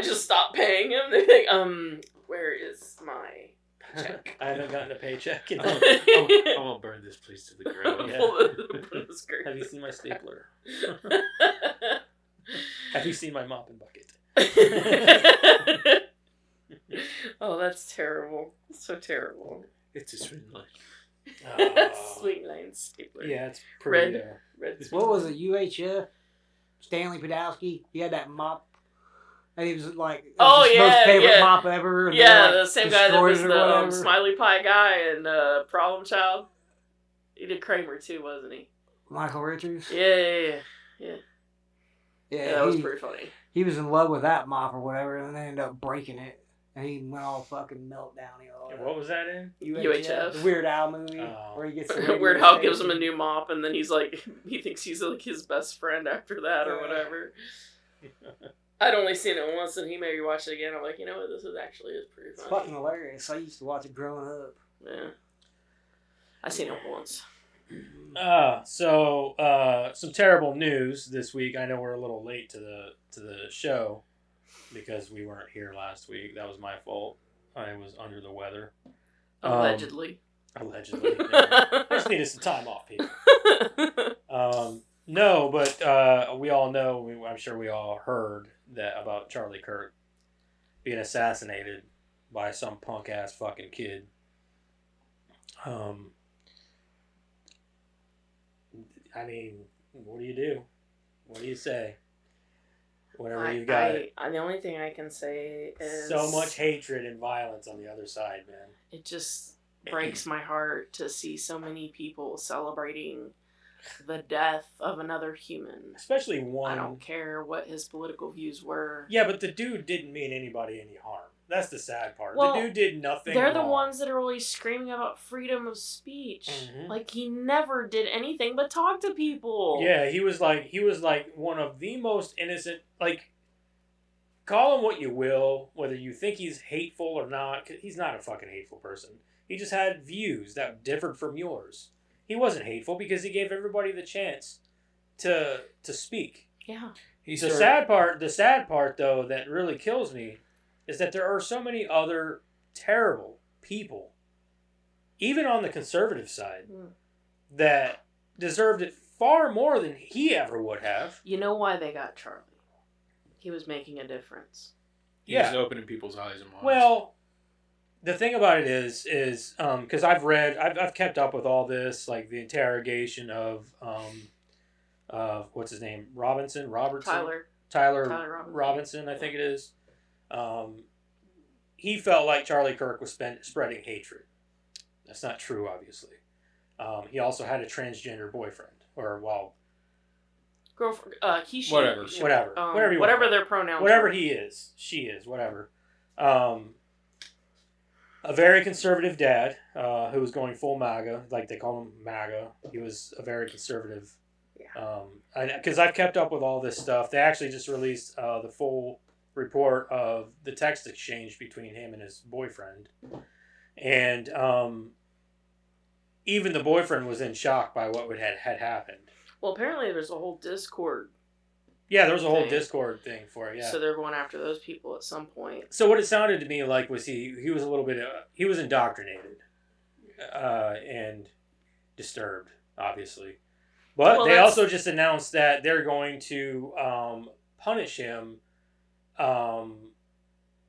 just stop paying him. They're like, where is my check? I haven't gotten a paycheck. I'm gonna burn this place to the ground. Yeah. Have you seen my stapler? Have you seen my mopping bucket? Oh, that's terrible. So terrible. It's a swing line. Swing line stapler. Yeah, it's pretty. Red. What was it? UHF? Stanley Podolsky? He had that mop. And he was like, Oh, his yeah, most favorite yeah. mop ever. And Yeah, like, the same guy that was destroyed it or the whatever. Smiley Pie guy and Problem Child. He did Kramer too, wasn't he? Michael Richards? Yeah, Yeah, that was pretty funny. He was in love with that mop or whatever, and they ended up breaking it. And he went all fucking meltdown. What was that in? UHF. The Weird Al movie. Where he gets the Weird Al gives him a new mop, and then he's like, he thinks he's like his best friend after that or whatever. I'd only seen it once, and he made me watch it again. I'm like, you know what, this is pretty funny. It's fucking hilarious. I used to watch it growing up. Yeah. I seen it once. So some terrible news this week. I know we're a little late to the show because we weren't here last week. That was my fault. I was under the weather. Allegedly. Allegedly. Yeah. I just needed some time off, people. No, but we all know, I'm sure we all heard that about Charlie Kirk being assassinated by some punk-ass fucking kid. I mean, what do you do? What do you say? Whenever you've got the only thing I can say is so much hatred and violence on the other side, man. It just breaks my heart to see so many people celebrating the death of another human. Especially one. I don't care what his political views were. Yeah, but the dude didn't mean anybody any harm. That's the sad part. Well, the dude did nothing They're wrong. the ones that are always screaming about freedom of speech. Mm-hmm. Like, he never did anything but talk to people. Yeah, he was like one of the most innocent, like, call him what you will, whether you think he's hateful or not. 'Cause he's not a fucking hateful person. He just had views that differed from yours. He wasn't hateful because he gave everybody the chance to speak. Yeah. The sad part though that really kills me is that there are so many other terrible people, even on the conservative side, that deserved it far more than he ever would have. You know why they got Charlie? He was making a difference. He was opening people's eyes and minds. Well, the thing about it is because I've kept up with all this, like the interrogation of what's his name, Robertson. Tyler Robinson, I think it is. He felt like Charlie Kirk was spreading hatred. That's not true, obviously. He also had a transgender boyfriend, girlfriend, he, she, whatever, whatever their pronouns. Whatever he is, she is, whatever. A very conservative dad who was going full MAGA, like they call him MAGA. He was a very conservative. Because I've kept up with all this stuff. They actually just released the full report of the text exchange between him and his boyfriend. And even the boyfriend was in shock by what had happened. Well, apparently there's a whole Discord. Yeah, there was a whole Discord thing for it, yeah. So they're going after those people at some point. So what it sounded to me like was he was a little bit, he was indoctrinated and disturbed, obviously. But they also just announced that they're going to punish him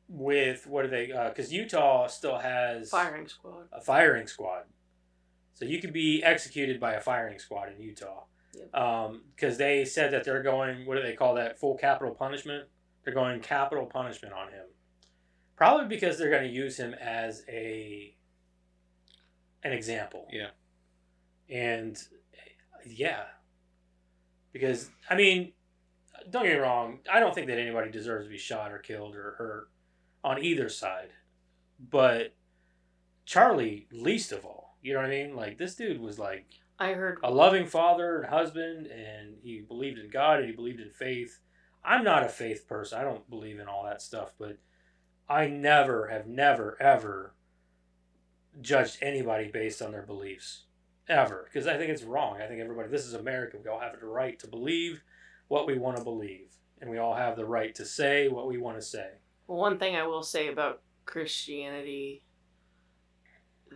with, what are they, because Utah still has... A firing squad. So you could be executed by a firing squad in Utah. Because they said that they're going, what do they call that, full capital punishment? They're going capital punishment on him. Probably because they're going to use him as an example. Yeah. And, yeah. Because, I mean, don't get me wrong, I don't think that anybody deserves to be shot or killed or hurt on either side. But Charlie, least of all. You know what I mean? Like, this dude was like... I heard a loving father and husband, and he believed in God and he believed in faith. I'm not a faith person. I don't believe in all that stuff, but I have never, ever judged anybody based on their beliefs. Ever. Because I think it's wrong. I think this is America. We all have the right to believe what we want to believe. And we all have the right to say what we want to say. Well, one thing I will say about Christianity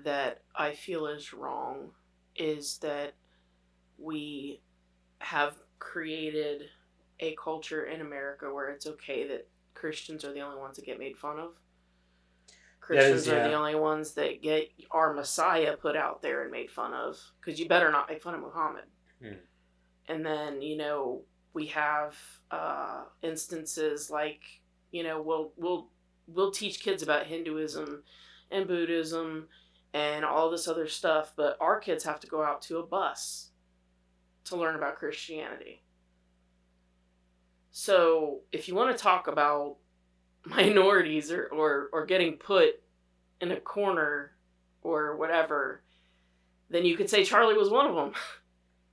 that I feel is wrong is that we have created a culture in America where it's okay that Christians are the only ones that get made fun of. Christians are the only ones that get our Messiah put out there and made fun of, because you better not make fun of Muhammad. And then, we have instances like, we'll teach kids about Hinduism and Buddhism and all this other stuff, but our kids have to go out to a bus to learn about Christianity. So if you want to talk about minorities or getting put in a corner or whatever, then you could say Charlie was one of them.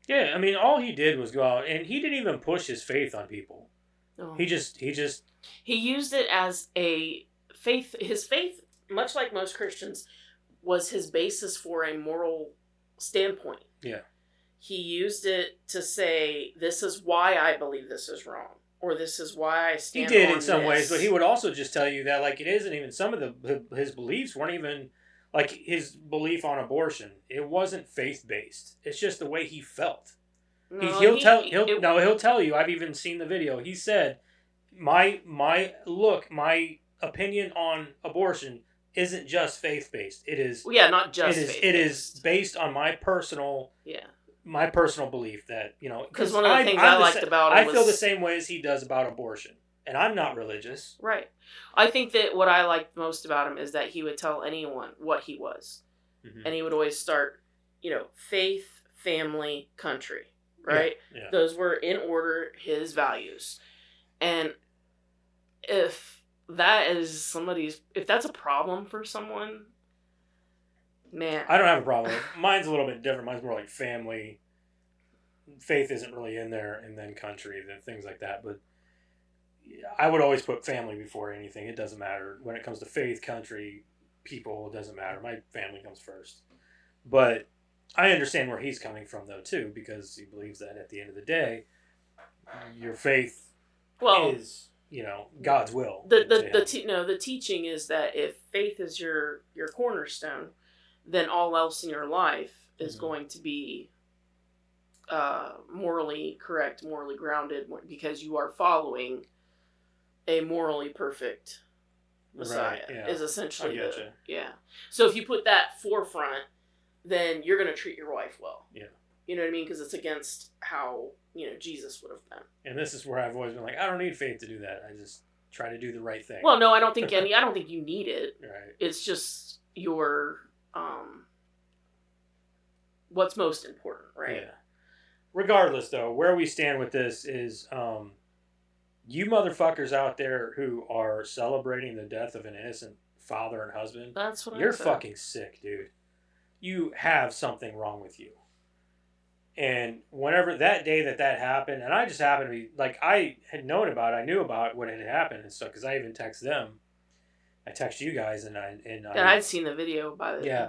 Yeah, I mean, all he did was go out, and he didn't even push his faith on people. No. He used it as a faith. His faith, much like most Christians, was his basis for a moral standpoint. Yeah. He used it to say, this is why I believe this is wrong. Or this is why I stand on this. He did in some ways, but he would also just tell you that, like, it isn't even, some of his beliefs weren't even, like, his belief on abortion. It wasn't faith-based. It's just the way he felt. No, he'll tell you, I've even seen the video, he said, my opinion on abortion isn't just faith-based. It is... Well, yeah, not just faith-based. It is based on my personal... Yeah. My personal belief that, because one of the things I liked about him was... I feel the same way as he does about abortion. And I'm not religious. Right. I think that what I liked most about him is that he would tell anyone what he was. Mm-hmm. And he would always start, faith, family, country. Right? Yeah. Those were in order his values. And if that's a problem for someone... Man. I don't have a problem with it. Mine's a little bit different. Mine's more like family. Faith isn't really in there, and then country, then things like that. But I would always put family before anything. It doesn't matter. When it comes to faith, country, people, it doesn't matter. My family comes first. But I understand where he's coming from, though, too, because he believes that at the end of the day, your faith is, God's will. The teaching is that if faith is your cornerstone, then all else in your life is going to be morally correct, morally grounded, because you are following a morally perfect Messiah. Right, yeah. Is essentially So if you put that forefront, then you're going to treat your wife well. Yeah. You know what I mean? Because it's against how Jesus would have been. And this is where I've always been like, I don't need faith to do that. I just try to do the right thing. Well, no, I don't think you need it. Right. It's just your what's most important, right? Yeah. Regardless, though, where we stand with this is you motherfuckers out there who are celebrating the death of an innocent father and husband. That's what you're fucking sick, dude. You have something wrong with you. And whenever that day that happened, and I just happened to be, like, I had known about it, I knew about what had happened and stuff, because I even texted them. I texted you guys, and I'd seen the video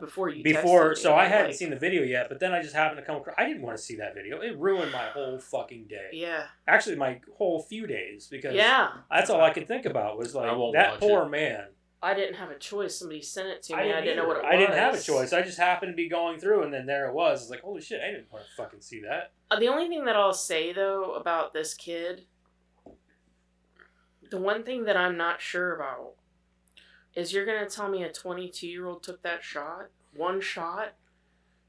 before you texted me. So I hadn't seen the video yet, but then I just happened to come across, I didn't want to see that video. It ruined my whole fucking day. Yeah. Actually, my whole few days, because that's all I could think about was, like, that poor man. I didn't have a choice. Somebody sent it to me. I didn't know what it was. I didn't have a choice. I just happened to be going through, and then there it was. It's like, holy shit, I didn't want to fucking see that. The only thing that I'll say, though, about this kid, the one thing that I'm not sure about is you're going to tell me a 22-year-old took that shot? One shot?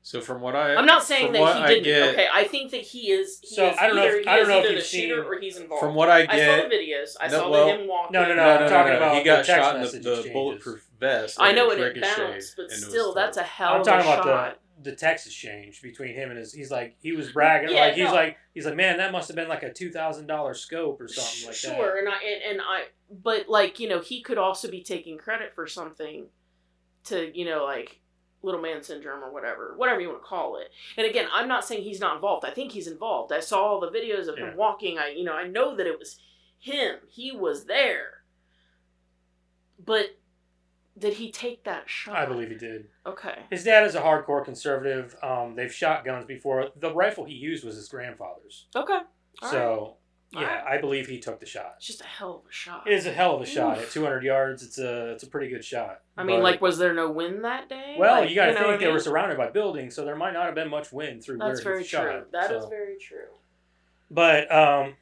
So from what I'm not saying that he didn't. Okay, I think that he is. I don't know if the shooter or he's involved. From what I get, I saw the videos. I saw him walking. No. I'm talking about he got shot in the bulletproof vest. I know it bounced, but still, that's a hell of a shot. I'm talking about the text exchange between him and he's like, he was bragging, he's like, man, that must have been like a $2,000 scope or something like that. Sure, but like, he could also be taking credit for something to, like, little man syndrome or whatever you want to call it. And again, I'm not saying he's not involved. I think he's involved. I saw all the videos of him walking. I know that it was him. He was there. But did he take that shot? I believe he did. Okay. His dad is a hardcore conservative. They've shot guns before. The rifle he used was his grandfather's. Okay. So Yeah, I believe he took the shot. It's just a hell of a shot. It is a hell of a shot. At 200 yards, it's a pretty good shot. I mean, was there no wind that day? Well, you got to think they were surrounded by buildings, so there might not have been much wind through where he shot. That is very true. But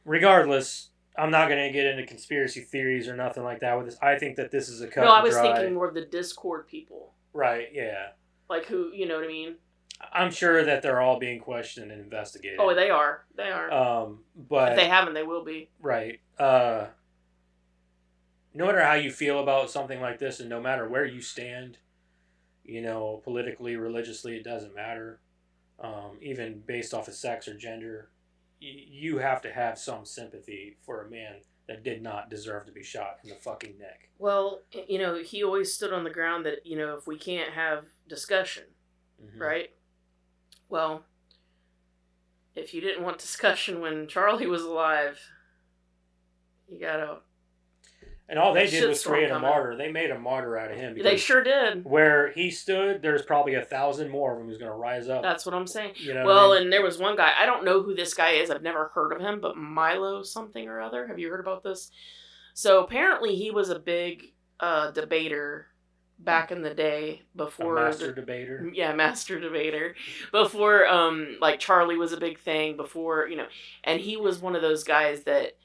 regardless, I'm not going to get into conspiracy theories or nothing like that with this. I think that this is a cut. No, I was thinking more of the Discord people. Right, yeah. Like who, you know what I mean? I'm sure that they're all being questioned and investigated. Oh, they are. But if they haven't, they will be. Right. No matter how you feel about something like this, and no matter where you stand, politically, religiously, it doesn't matter. Even based off of sex or gender, you have to have some sympathy for a man that did not deserve to be shot in the fucking neck. Well, he always stood on the ground that, if we can't have discussion, right? Well, if you didn't want discussion when Charlie was alive, you gotta... And all they did was create a martyr. They made a martyr out of him. They sure did. Where he stood, there's probably 1,000 more of them who's going to rise up. That's what I'm saying. Well, and there was one guy, I don't know who this guy is. I've never heard of him, but Milo something or other. Have you heard about this? So apparently he was a big debater back in the day before... master debater? Yeah, master debater. Before, Charlie was a big thing. Before, and he was one of those guys that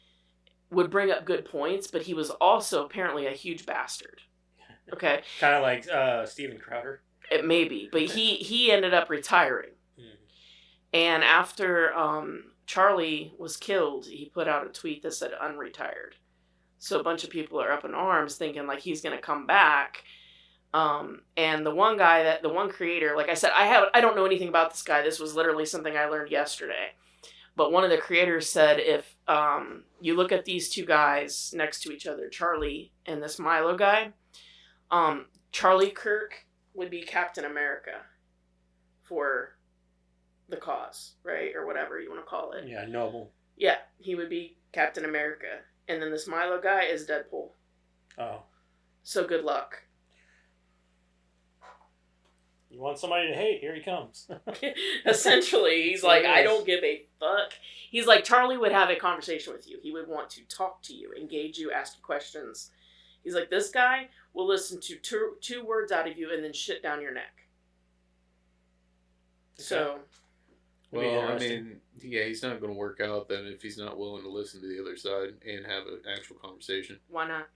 would bring up good points, but he was also apparently a huge bastard. Okay? Kind of like Steven Crowder. It may be, but he ended up retiring. And after Charlie was killed, he put out a tweet that said unretired. So a bunch of people are up in arms thinking like he's going to come back. And the one creator, like I said, I don't know anything about this guy. This was literally something I learned yesterday. But one of the creators said if you look at these two guys next to each other, Charlie and this Milo guy, Charlie Kirk would be Captain America for the cause, right? Or whatever you want to call it. Yeah, noble. Yeah, he would be Captain America. And then this Milo guy is Deadpool. Oh. So good luck. You want somebody to hate? Here he comes. Essentially, he's like, I don't give a fuck. He's like, Charlie would have a conversation with you. He would want to talk to you, engage you, ask you questions. He's like, this guy will listen to two words out of you and then shit down your neck. Okay. So... Well, I mean, yeah, he's not going to work out then if he's not willing to listen to the other side and have an actual conversation. Why not?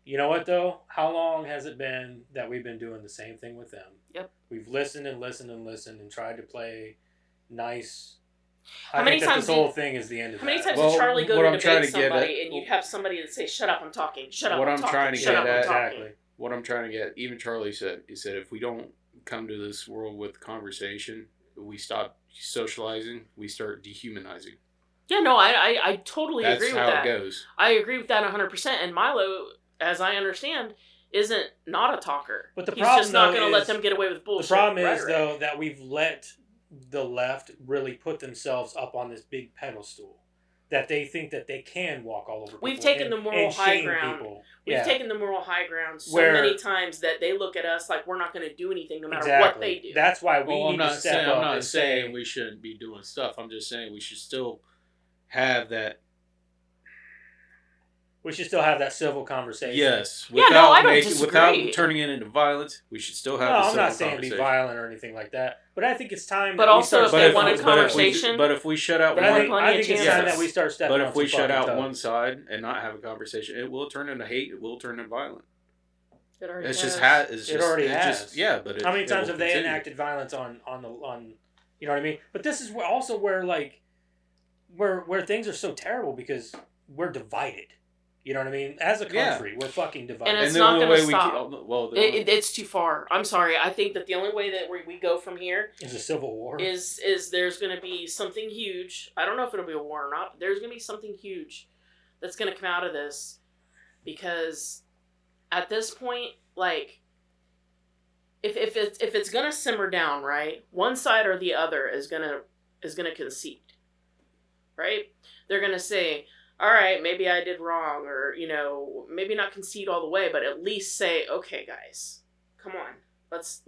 You know what, though? How long has it been that we've been doing the same thing with them? Yep. We've listened and listened and listened and tried to play nice. How many times this whole thing is the end of that. How many times did Charlie go to debate somebody and you'd have somebody that say, shut up, I'm talking, shut up, I'm talking, shut up, I'm talking. Exactly. What I'm trying to get, even Charlie said, he said, if we don't come to this world with conversation, we stop socializing, we start dehumanizing. Yeah, no, I totally agree with that. That's how it goes. I agree with that 100%. And Milo, as I understand, isn't not a talker. But he's just not going to let them get away with bullshit. The problem rhetoric. is, though, that we've let the left really put themselves up on this big pedestal. That they think that they can walk all over people. We've taken the moral high ground. We've taken the moral high ground so many times that they look at us like we're not going to do anything no matter what they do. That's why we need to step up. I'm not saying we shouldn't be doing stuff. I'm just saying we should still have that. We should still have that civil conversation. Yes. I don't disagree. Without turning it into violence, we should still have the civil conversation. I'm not saying be violent or anything like that. But I think it's time but also if they want a conversation... But if we shut out I think it's time that we start stepping on But if we shut out one toes. side and not have a conversation, it will turn into hate. It will turn into violent. It already has. It already has. Yeah, but how many times have they enacted violence on you know what I mean? But this is also where things are so terrible because we're divided. You know what I mean? As a country, we're fucking divided. And it's not going to stop. It's too far. I'm sorry. I think that the only way that we go from here is a civil war. Is there's going to be something huge. I don't know if it'll be a war or not, but there's going to be something huge that's going to come out of this. Because at this point, like, if it's going to simmer down, right? One side or the other is going to concede. Right? They're going to say, all right, maybe I did wrong, or, maybe not concede all the way, but at least say, okay, guys, come on, let's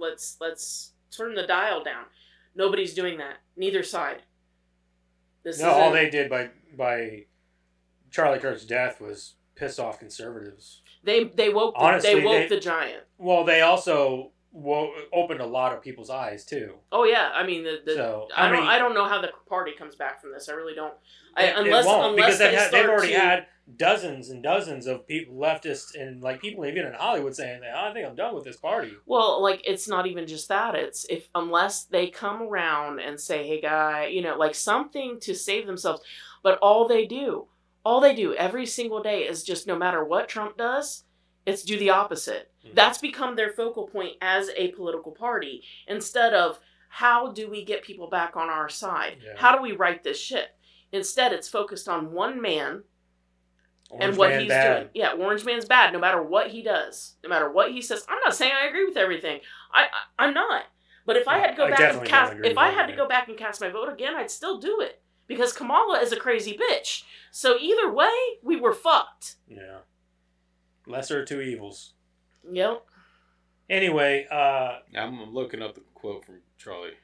turn the dial down. Nobody's doing that. Neither side. All they did by Charlie Kirk's death was piss off conservatives. They woke the giant. Well, they also opened a lot of people's eyes too. Oh yeah, I mean I don't know how the party comes back from this. I really don't. Unless they've already had dozens and dozens of people, leftists and like people even in Hollywood saying that I think I'm done with this party. Well, like it's not even just that. It's unless they come around and say, "Hey, guy," like something to save themselves. But all they do every single day is just no matter what Trump does, it's do the opposite. Mm-hmm. That's become their focal point as a political party instead of how do we get people back on our side? Yeah. How do we right this ship? Instead, it's focused on one man and what he's doing. Yeah, Orange Man's bad no matter what he does. No matter what he says. I'm not saying I agree with everything. I'm not. But if I had to go back and cast my vote again, I'd still do it. Because Kamala is a crazy bitch. So either way, we were fucked. Yeah. Lesser of two evils. Yep. Anyway, I'm looking up the quote from Charlie.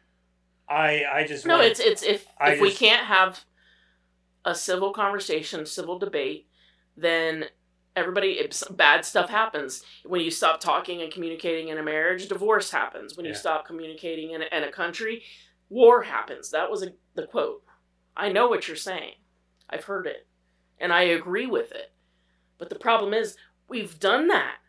If we can't have a civil conversation, civil debate, then bad stuff happens. When you stop talking and communicating in a marriage, divorce happens. When you stop communicating in a country, war happens. That was the quote. I know what you're saying. I've heard it. And I agree with it. But the problem is, we've done that.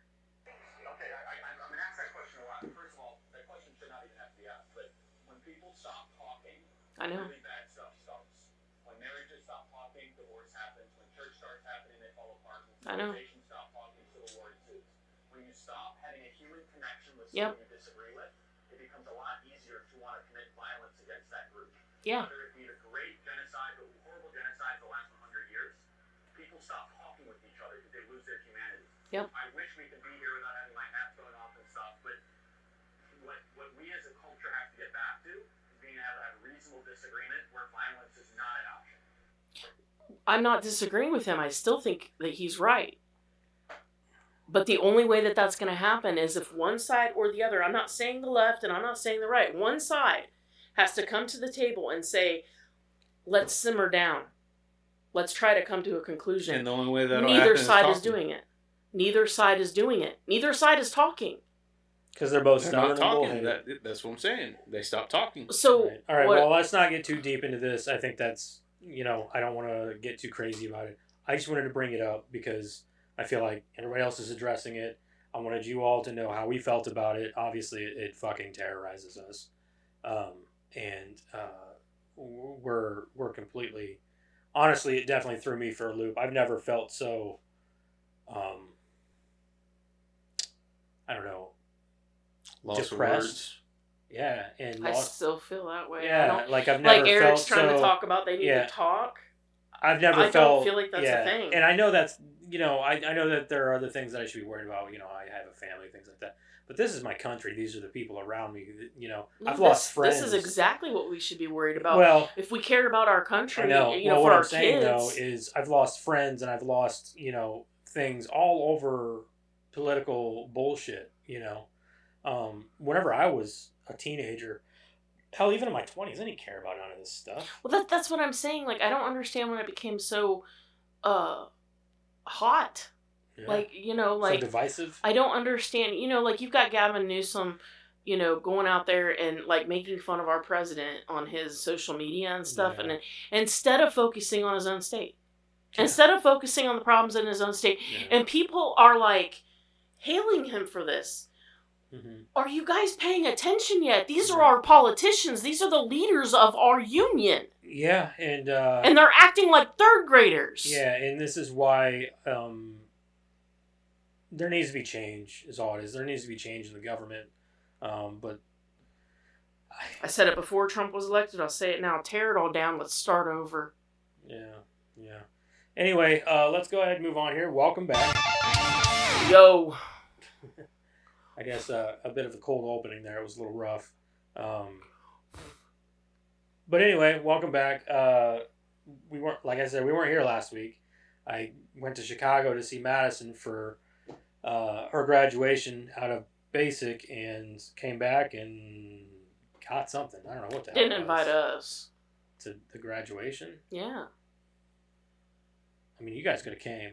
Okay, I'm going to ask that question a lot. First of all, that question should not even have to be asked. But when people stop talking, I know. Really bad stuff starts. When marriages stop talking, divorce happens. When church starts happening, they fall apart. When civilizations stop talking, civil war ensues. When you stop having a human connection with someone you disagree with, it becomes a lot easier to want to commit violence against that group. Yeah. Whether it be a great genocide, but horrible genocide the last 100 years, people stop talking with each other because they lose their humanity. Yep. I wish we could be here without having my hats going off and stuff, but what we as a culture have to get back to is being able to have reasonable disagreement where violence is not an option. I'm not disagreeing with him. I still think that he's right. But the only way that that's going to happen is if one side or the other, I'm not saying the left and I'm not saying the right, one side has to come to the table and say, let's simmer down. Let's try to come to a conclusion. And the only way that'll Neither side is doing it. Neither side is doing it. Neither side is talking. Because they're both not talking. That's what I'm saying. They stopped talking. So, right. All right, well, let's not get too deep into this. I think that's, I don't want to get too crazy about it. I just wanted to bring it up because I feel like everybody else is addressing it. I wanted you all to know how we felt about it. Obviously, it fucking terrorizes us. We're completely... Honestly, it definitely threw me for a loop. I've never felt so... I don't know. Lost depressed. Words. Yeah, and I still feel that way. Yeah, I've never like Eric's felt trying to talk about they need to talk. I've never felt. I don't feel like that's a thing. And I know that's I know that there are other things that I should be worried about. I have a family, things like that. But this is my country. These are the people around me. I've lost friends. This is exactly what we should be worried about. Well, if we cared about our country, I know. For what our I'm saying kids. Though is I've lost friends and I've lost things all over political bullshit. Whenever I was a teenager, hell, even in my 20s, I didn't care about none of this stuff. Well, that's what I'm saying. Like, I don't understand when it became so hot. Yeah. So divisive. I don't understand. You've got Gavin Newsom, going out there and making fun of our president on his social media and stuff, and instead of focusing on his own state, instead of focusing on the problems in his own state, and people are hailing him for this. Mm-hmm. Are you guys paying attention yet? These are our politicians. These are the leaders of our union. Yeah, and they're acting like third graders. Yeah, and this is why there needs to be change. Is all it is. There needs to be change in the government. But I said it before Trump was elected. I'll say it now. Tear it all down. Let's start over. Yeah. Anyway, let's go ahead and move on here. Welcome back. Yo. I guess a bit of a cold opening there. It was a little rough. But anyway, welcome back. We weren't here last week. I went to Chicago to see Madison for her graduation out of basic and came back and got something. I don't know what the hell. Didn't invite us. to the graduation. Yeah. I mean, you guys could have came.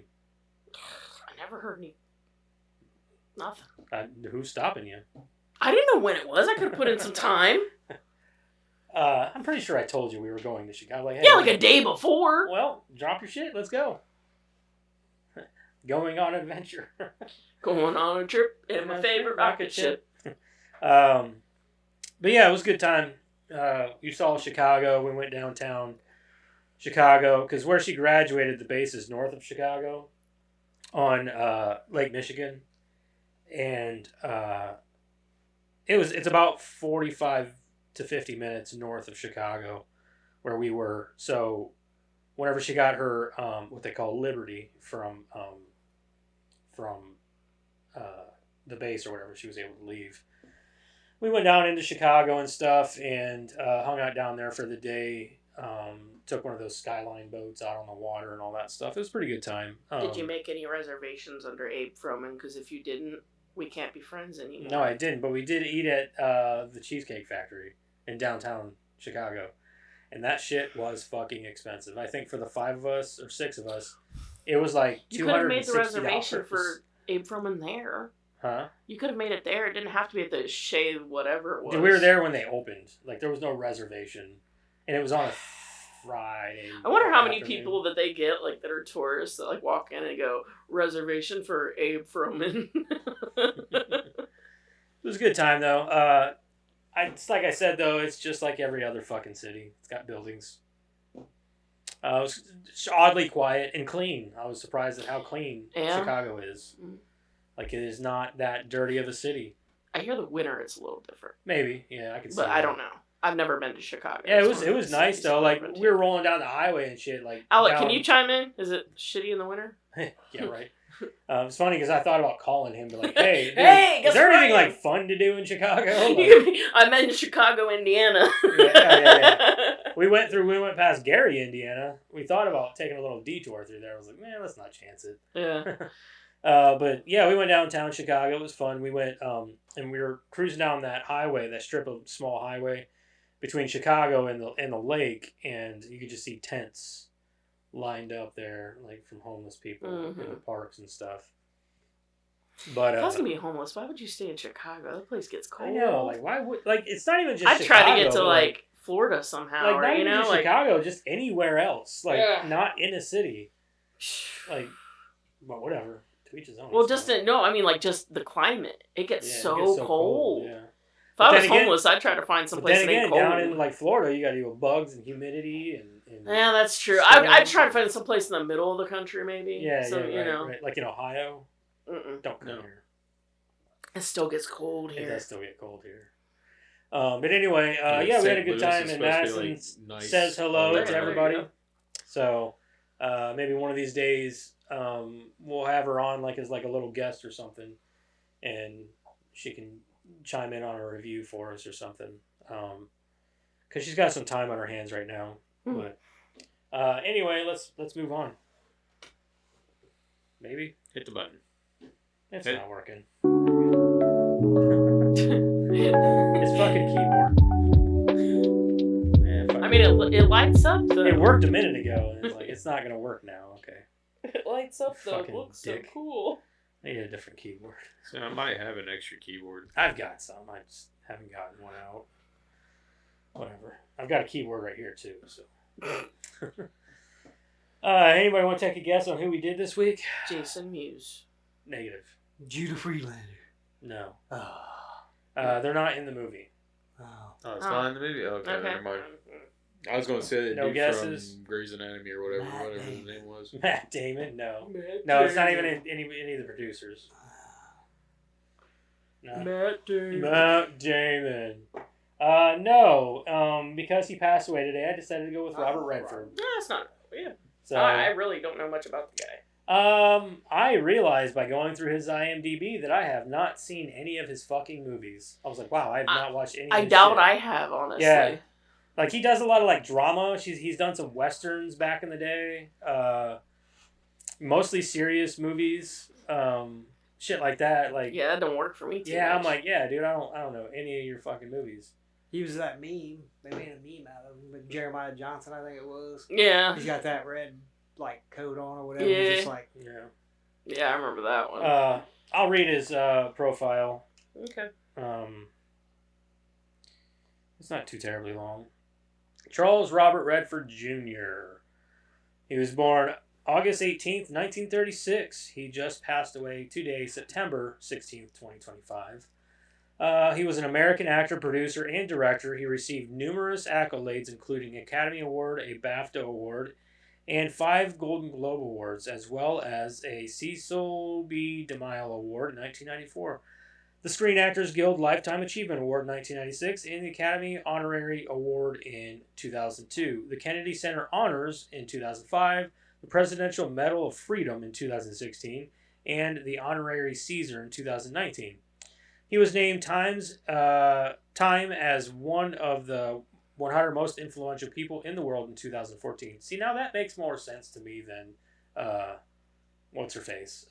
I never heard any. Nothing. Who's stopping you? I didn't know when it was. I could have put in some time. I'm pretty sure I told you we were going to Chicago. Like, hey, yeah, like a day before. Well, drop your shit. Let's go. Going on an adventure. Going on a trip in my favorite rocket ship. But yeah, it was a good time. You saw Chicago. We went downtown Chicago because where she graduated, the base is north of Chicago on Lake Michigan. And it's about 45 to 50 minutes north of Chicago where we were. So whenever she got her what they call Liberty from the base or whatever, she was able to leave. We went down into Chicago and stuff and hung out down there for the day. Took one of those Skyline boats out on the water and all that stuff. It was a pretty good time. Did you make any reservations under Abe Froman? Because if you didn't, we can't be friends anymore. No, I didn't, but we did eat at the Cheesecake Factory in downtown Chicago. And that shit was fucking expensive. I think for the 5 of us or 6 of us, it was like $260. You could have made the reservation for Abe Froman there. Huh? You could have made it there. It didn't have to be at the Shea whatever it was. Dude, we were there when they opened. Like, there was no reservation. And it was on a Friday. I wonder how many people that they get, like, that are tourists that, like, walk in and go, reservation for Abe Froman. It was a good time, though. It's like I said, though, it's just like every other fucking city. It's got buildings. It was oddly quiet and clean. I was surprised at how clean Chicago is. Mm. Like, it is not that dirty of a city. I hear the winter it's a little different. Maybe, yeah, I can see But that. I don't know. I've never been to Chicago. Yeah, it was nice, though. Like, we were rolling down the highway and shit. Like, Alec, can you chime in? Is it shitty in the winter? Yeah, right. It's funny because I thought about calling him, but like, hey, dude, hey, is there anything like fun to do in Chicago? Like, I'm in Chicago, Indiana. yeah. We went past Gary, Indiana. We thought about taking a little detour through there. I was like, man, let's not chance it. Yeah. But yeah, we went downtown Chicago. It was fun. We went and we were cruising down that highway, that strip of small highway between Chicago and the lake, and you could just see tents lined up there, like from homeless people in the parks and stuff. But if I was gonna be homeless, why would you stay in Chicago? That place gets cold. I know, like why would it's not even just. I'd Chicago, try to get to like Florida somehow, like or not even just like Chicago, just anywhere else, like not in a city, like, but whatever. To each his own. Well, I mean, like just the climate. It gets so cold. Yeah. If I was homeless, I'd try to find some place that ain't cold. Down in like Florida, you got to deal with bugs and humidity and yeah, that's true. I'd try to find some place in the middle of the country, maybe. Yeah, so, yeah, right. Like in Ohio. Don't come here. It still gets cold here. It does still get cold here. But anyway, we had a good time, and Madison says hello to everybody. So maybe one of these days we'll have her on as like a little guest or something, and she can chime in on a review for us or something. Because she's got some time on her hands right now. But anyway, let's move on. Maybe hit the button. It's not working. It's fucking keyboard. I mean, it lights up though. It worked a minute ago, and it's like it's not gonna work now. Okay. It lights up though. It looks so cool. I need a different keyboard. So I might have an extra keyboard. I've got some. I just haven't gotten one out. Whatever. I've got a keyboard right here too. So. Anybody want to take a guess on who we did this week? Jason Mewes. Negative. Judah Freelander. No. They're not in the movie. Oh, it's not in the movie? Okay, never mind. I was going to say no guesses. From Grey's Anatomy or whatever his name was. Matt Damon? No. It's not even any of the producers. No. Matt Damon. No. Because he passed away today, I decided to go with Robert Redford. No, that's not. Yeah. So, I really don't know much about the guy. I realized by going through his IMDb that I have not seen any of his fucking movies. I was like, wow, I have not watched any of his doubt shit. I have, honestly. Yeah. Like, he does a lot of, drama. He's done some westerns back in the day. Mostly serious movies. Shit like that. Yeah, that don't work for me too Yeah, much. I'm like, yeah, dude, I don't know any of your fucking movies. He was that meme. They made a meme out of him. But Jeremiah Johnson, I think it was. Yeah. He's got that red like coat on or whatever. Yeah. He's just like Yeah, I remember that one. I'll read his profile. Okay. It's not too terribly long. Charles Robert Redford Jr. He was born August 18th, 1936. He just passed away today, September 16th, 2025. He was an American actor, producer, and director. He received numerous accolades, including an Academy Award, a BAFTA Award, and 5 Golden Globe Awards, as well as a Cecil B. DeMille Award in 1994, the Screen Actors Guild Lifetime Achievement Award in 1996, and the Academy Honorary Award in 2002, the Kennedy Center Honors in 2005, the Presidential Medal of Freedom in 2016, and the Honorary Caesar in 2019. He was named Time as one of the 100 most influential people in the world in 2014. See, now that makes more sense to me than what's her face?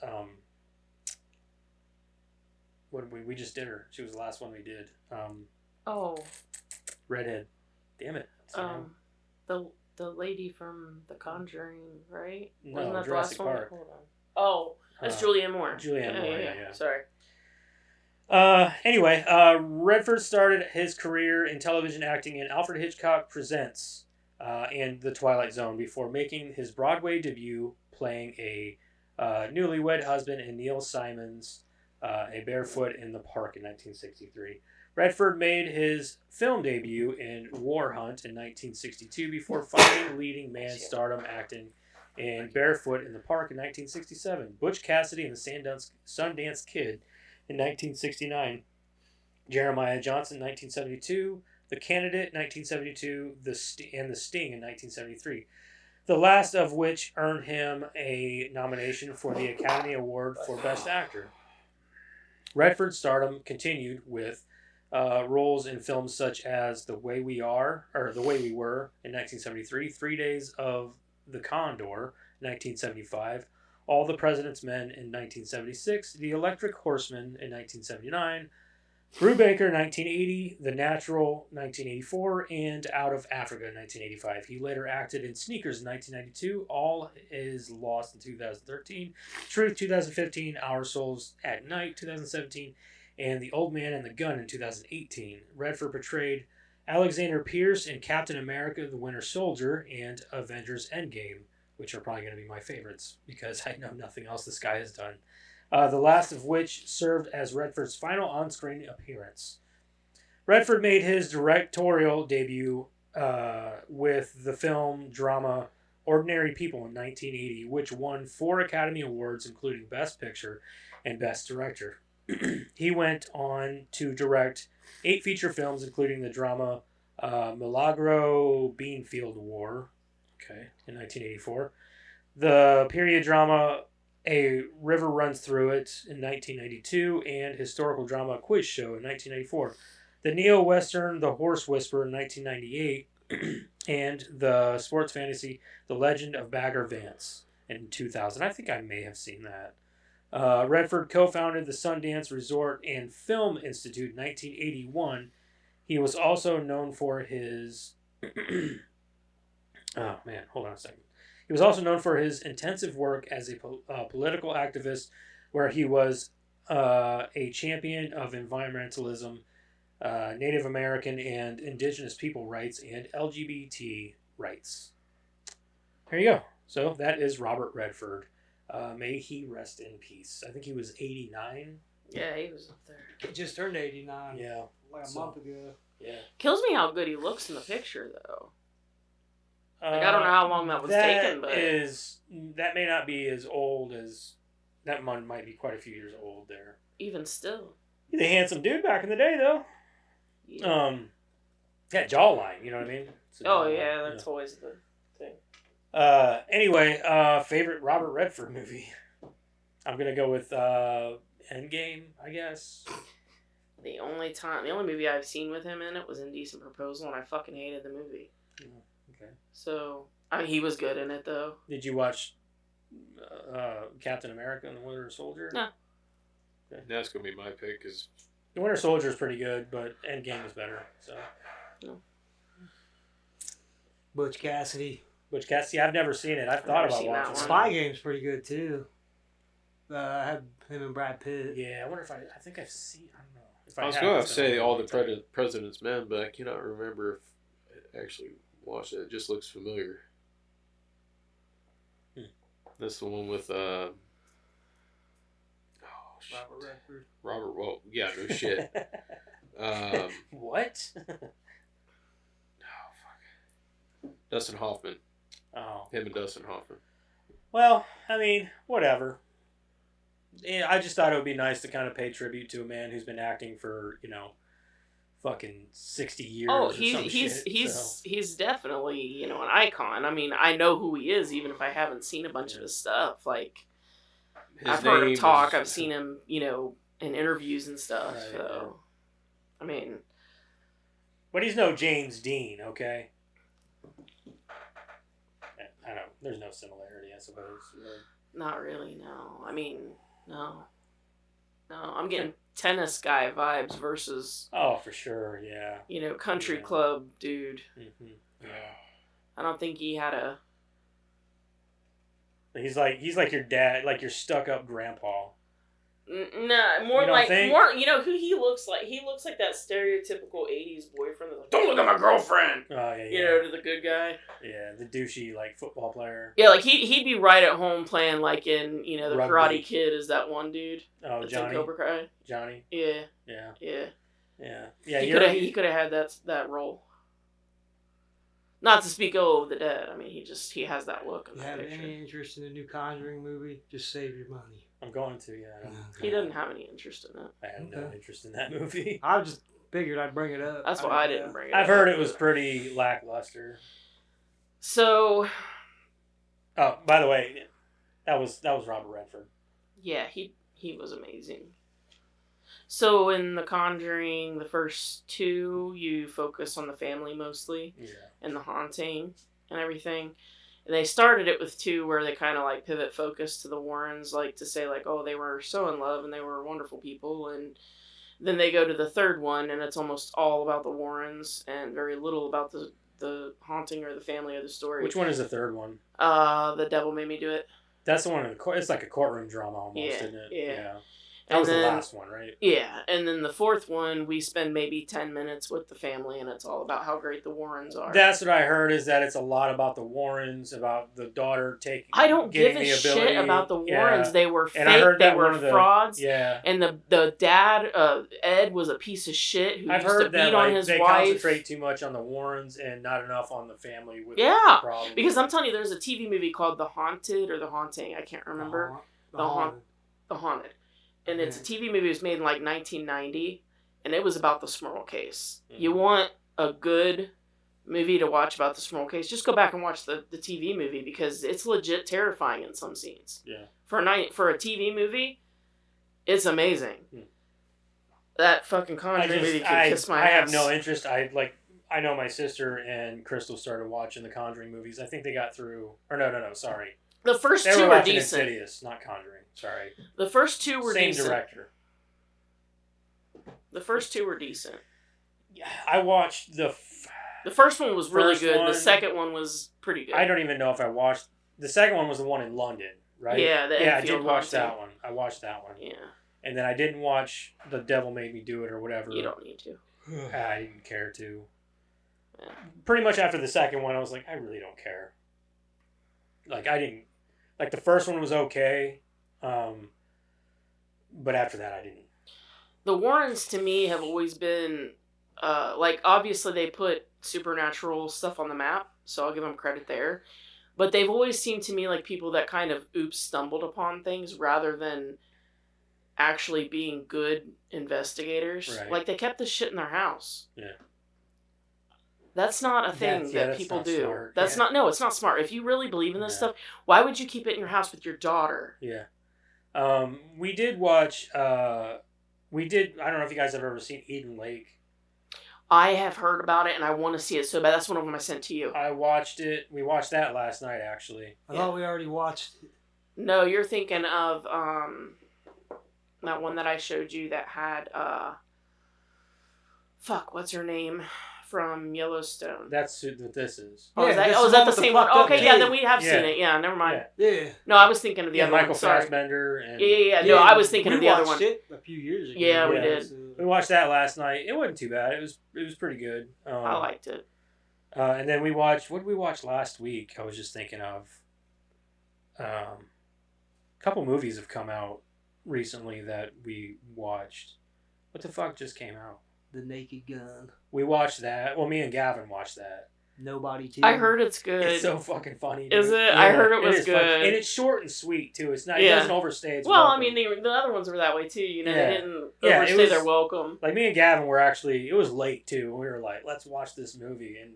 What we just did her. She was the last one we did. Redhead. Damn it. The lady from The Conjuring, right? No, Wasn't that Jurassic the last Park. one? Hold on. Oh, it's Julianne Moore. Julianne Moore, yeah. Sorry. Anyway, Redford started his career in television acting in Alfred Hitchcock Presents and The Twilight Zone before making his Broadway debut playing a newlywed husband in Neil Simon's A Barefoot in the Park in 1963. Redford made his film debut in War Hunt in 1962 before finding leading man stardom acting in Barefoot in the Park in 1967. Butch Cassidy and the Sundance Kid in 1969, Jeremiah Johnson 1972, The Candidate 1972, and The Sting in 1973. The last of which earned him a nomination for the Academy Award for Best Actor. Redford's stardom continued with roles in films such as The Way We Were in 1973, 3 Days of the Condor 1975, All the President's Men in 1976, The Electric Horseman in 1979, Brubaker 1980, The Natural 1984, and Out of Africa 1985. He later acted in Sneakers in 1992, All Is Lost in 2013, Truth 2015, Our Souls at Night 2017, and The Old Man and the Gun in 2018. Redford portrayed Alexander Pierce in Captain America the Winter Soldier and Avengers Endgame, which are probably going to be my favorites because I know nothing else this guy has done. The last of which served as Redford's final on-screen appearance. Redford made his directorial debut with the film drama Ordinary People in 1980, which won 4 Academy Awards, including Best Picture and Best Director. He went on to direct 8 feature films, including the drama Milagro Beanfield War in 1984, the period drama A River Runs Through It in 1992, and historical drama Quiz Show in 1994, the neo-western The Horse Whisperer in 1998, and the sports fantasy The Legend of Bagger Vance in 2000. I think I may have seen that. Redford co-founded the Sundance Resort and Film Institute in 1981. He was also known for his... Oh, man, hold on a second. He was also known for his intensive work as a political activist, where he was a champion of environmentalism, Native American and Indigenous people rights, and LGBT rights. There you go. So that is Robert Redford. May he rest in peace. I think he was 89. Yeah, he was up there. he just turned 89. Yeah. Like a month ago. Yeah. Kills me how good he looks in the picture, though. Like, I don't know how long that was taken, but... That may not be as old as... That one might be quite a few years old there. Even still. He's a handsome dude back in the day, though. Yeah. Yeah, jawline, you know what I mean? Yeah, that's always the thing. Anyway, favorite Robert Redford movie? I'm going to go with Endgame, I guess. The only movie I've seen with him in it was Indecent Proposal, and I fucking hated the movie. Okay. So, I mean, he was good in it, though. Did you watch Captain America and the Winter Soldier? No. That's going to be my pick, because... The Winter Soldier is pretty good, but Endgame is better. So No. Butch Cassidy. Butch Cassidy. I've never seen it. I've thought about watching it. Spy Game's pretty good too. I have him and Brad Pitt. Yeah, I wonder if I think I've seen. I don't know. If I was going to say All the President's Men, but I cannot remember if I actually watched it. It just looks familiar. That's the one with Robert Redford. Robert. Well, yeah, no shit. What? Dustin Hoffman. Oh. Him and Dustin Hoffman. Well, I mean, whatever. Yeah, I just thought it would be nice to kind of pay tribute to a man who's been acting for, fucking 60 years. Oh, he's he's definitely, an icon. I mean, I know who he is, even if I haven't seen a bunch of his stuff. Like, I've heard him talk. I've seen him, in interviews and stuff. Right, so, I mean, but he's no James Dean, okay? I don't know. There's no similarity, I suppose. Not really. No. I mean, no. I'm getting tennis guy vibes versus. Oh, for sure. Yeah. Country club dude. Mm-hmm. Yeah. I don't think he had a. He's like your dad, like your stuck up grandpa. Nah, more like who he looks like. He looks like that stereotypical '80s boyfriend that's like, "Don't look at my girlfriend." Oh yeah. To the good guy. Yeah, the douchey football player. Yeah, like he'd be right at home playing like in the Rugby. Karate Kid is that one dude. Oh, that's Johnny. in Cobra Kai. Johnny. Yeah. Yeah. Yeah. Yeah. Yeah. He could have had that role. Not to speak ill of the dead. I mean, he has that look. In you that have picture. any interest in the new Conjuring movie? Just save your money. I'm going to, yeah. He doesn't have any interest in it. I have no interest in that movie. I just figured I'd bring it up. That's why I didn't bring it up. I've heard it was pretty lackluster. So. Oh, by the way, that was Robert Redford. Yeah, he was amazing. So in The Conjuring, the first two, you focus on the family mostly. Yeah. And the haunting and everything. And they started it with two where they kind of pivot focus to the Warrens, to say oh, they were so in love and they were wonderful people. And then they go to the third one and it's almost all about the Warrens and very little about the haunting or the family or the story. Which one is the third one? The Devil Made Me Do It. That's the one in the court. It's like a courtroom drama almost, isn't it? Yeah. That was the last one, right? Yeah, and then the fourth one, we spend maybe 10 minutes with the family, and it's all about how great the Warrens are. That's what I heard, is that it's a lot about the Warrens, about the daughter taking. I don't give a shit about the Warrens. Yeah. They were fake. They were frauds. Yeah. And the dad, Ed, was a piece of shit who used to beat on his wife. They concentrate too much on the Warrens and not enough on the family with the problem. Because I'm telling you, there's a TV movie called The Haunted or The Haunting. I can't remember. The Haunted. And it's a TV movie. It was made in 1990, and it was about the Smurl case. Mm-hmm. You want a good movie to watch about the Smurl case? Just go back and watch the TV movie because it's legit terrifying in some scenes. Yeah. For a TV movie, it's amazing. That fucking Conjuring movie could kiss my ass. I have no interest. I know my sister and Crystal started watching the Conjuring movies. I think they got through. Or no, sorry. The first two were decent. Insidious, not Conjuring. Sorry. The first two were decent. Same director. The first two were decent. Yeah, I watched the first one was really good. The second one was pretty good. I don't even know if I watched. The second one was the one in London, right? Yeah, I did watch that one. I watched that one. Yeah. And then I didn't watch The Devil Made Me Do It or whatever. You don't need to. I didn't care to. Yeah. Pretty much after the second one, I was like, I really don't care. I didn't. The first one was okay. But after that, I didn't. The Warrens, to me, have always been, obviously they put supernatural stuff on the map, so I'll give them credit there. But they've always seemed to me like people that kind of stumbled upon things rather than actually being good investigators. Right. They kept this shit in their house. Yeah. That's not a thing that people do. Smart. That's not, no, it's not smart. If you really believe in this stuff, why would you keep it in your house with your daughter? Yeah. We did watch, I don't know if you guys have ever seen Eden Lake. I have heard about it and I want to see it so bad. That's one of them I sent to you. I watched it. We watched that last night, actually. I thought we already watched it. No, you're thinking of, that one that I showed you that had, what's her name? from Yellowstone. That's what this is. Oh, Yeah, is that the same one? Okay, yeah, then we have Yeah. seen it. Yeah, never mind. Yeah. No, I was thinking of the other Michael one. Sorry. Fassbender. And Yeah. No, I was thinking we of the other one. watched it a few years ago. Yeah, we did. We watched that last night. It wasn't too bad. It was pretty good. I liked it. And then we watched. What did we watch last week? I was just thinking of. A couple movies have come out recently that we watched. What the fuck just came out? The Naked Gun. We watched that. Well, me and Gavin watched that. Nobody too. I heard it's good. It's so fucking funny. Dude. Is it? Yeah, I heard it was is good. funny. And it's short and sweet too. It's not. It doesn't overstay its Well, welcome. I mean, the other ones were that way too. You know, Yeah. they didn't Yeah, it overstay was- their welcome. Like me and Gavin were actually. It was late too. And we were like, let's watch this movie. And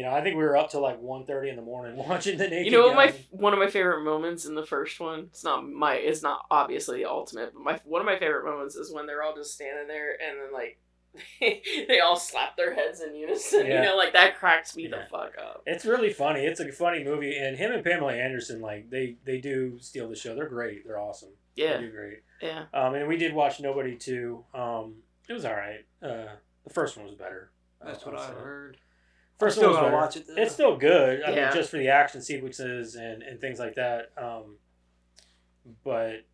I think we were up till like 1:30 in the morning watching the Naked You know what Gun. one of my favorite moments in the first one? It's not obviously the ultimate, but one of my favorite moments is when they're all just standing there and then like they all slap their heads in unison. Yeah. You know, like that cracks me the Yeah. fuck up. It's really funny. It's a funny movie, and him and Pamela Anderson, like they do steal the show. They're great. They're awesome. Yeah. They do great. Yeah. And we did watch Nobody too. It was all right. The first one was better. That's what I heard. First I'm still one was gonna better. watch it, though. It's still good. I Yeah. mean, just for the action sequences and things like that. But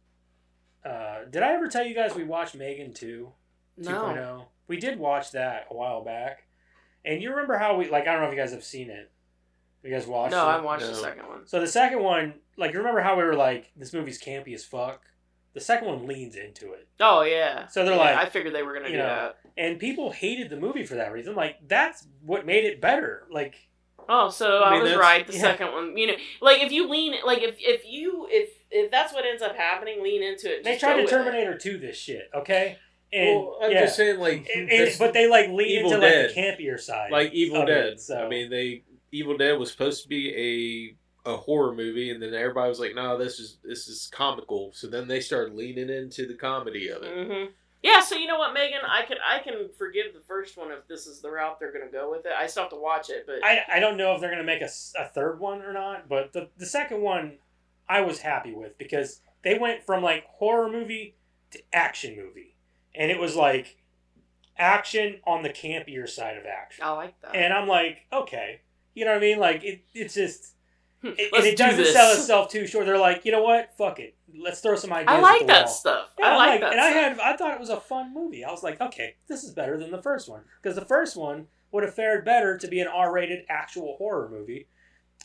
did I ever tell you guys we watched Megan 2? No. 2.0? We did watch that a while back. And you remember how I don't know if you guys have seen it. You guys watched it? No, I haven't watched the No. second one. So the second one, like, you remember how we were like, this movie's campy as fuck? The second one leans into it. Oh yeah. So they're Yeah, like, I figured they were gonna do that. And people hated the movie for that reason. Like, that's what made it better. Like, Oh, so I I mean, was that's- right. The yeah. second one, you know, like if you lean, like if that's what ends up happening, lean into it. they Just tried go to with it. Terminator 2 this shit, okay? And Well, I'm just saying, like, but they like lean Evil into Dead. like the campier side, like Evil of Dead. It, so I mean, Evil Dead was supposed to be a horror movie, and then everybody was like, "No, this is comical." So then they started leaning into the comedy of it. Mm-hmm. Yeah, so you know what, Megan, I can forgive the first one if this is the route they're gonna go with it. I still have to watch it, but I don't know if they're gonna make a third one or not. But the second one, I was happy with because they went from like horror movie to action movie, and it was like action on the campier side of action. I like that. And I'm like, okay, you know what I mean? Like it's just. And Let's it do doesn't this. sell itself too short. They're like, you know what? Fuck it. Let's throw some ideas. I at like the that wall. stuff. Yeah, I like that. and stuff. I thought it was a fun movie. I was like, okay, this is better than the first one because the first one would have fared better to be an R-rated actual horror movie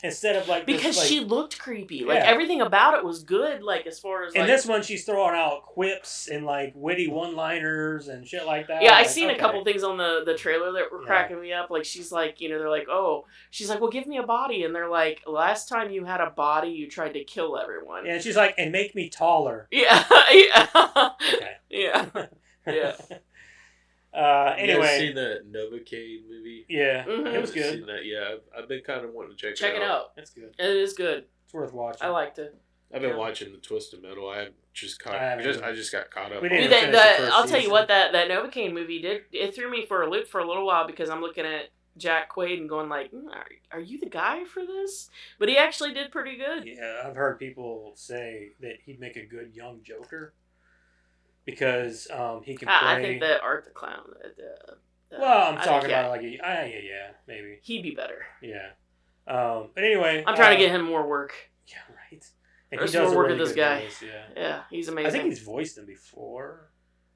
instead of like Because this, like, she looked creepy. Like Yeah. everything about it was good. Like as far as in like, this one she's throwing out quips and like witty one-liners and shit like that. yeah, I Like, seen okay. a couple things on the trailer that were Yeah. cracking me up. Like she's like, you know, they're like, oh, she's like, well, give me a body, and they're like, last time you had a body, you tried to kill everyone. And she's like, and make me taller. Yeah, yeah, Okay. yeah, yeah. You guys Anyway, seen that Novocaine movie? yeah, Mhm. it was I've good. seen that. Yeah, I've been kind of wanting to check Check it out. It's good. It is good. It's worth watching. I liked it. I've been Yeah. watching the Twisted Metal. I just I haven't. I just got caught up. We on didn't it. finish the first I'll tell you season. what, that Novocaine movie it threw me for a loop for a little while because I'm looking at Jack Quaid and going like, are you the guy for this? But he actually did pretty good. Yeah, I've heard people say that he'd make a good young Joker because he can play. I think that Art the Clown. Well, I'm I talking think, yeah, about like yeah, maybe. he'd be better. Yeah. But anyway, I'm trying to get him more work. Yeah, right. And There's he does more a work really with this good guy. voice, yeah. Yeah, he's amazing. I think he's voiced him before.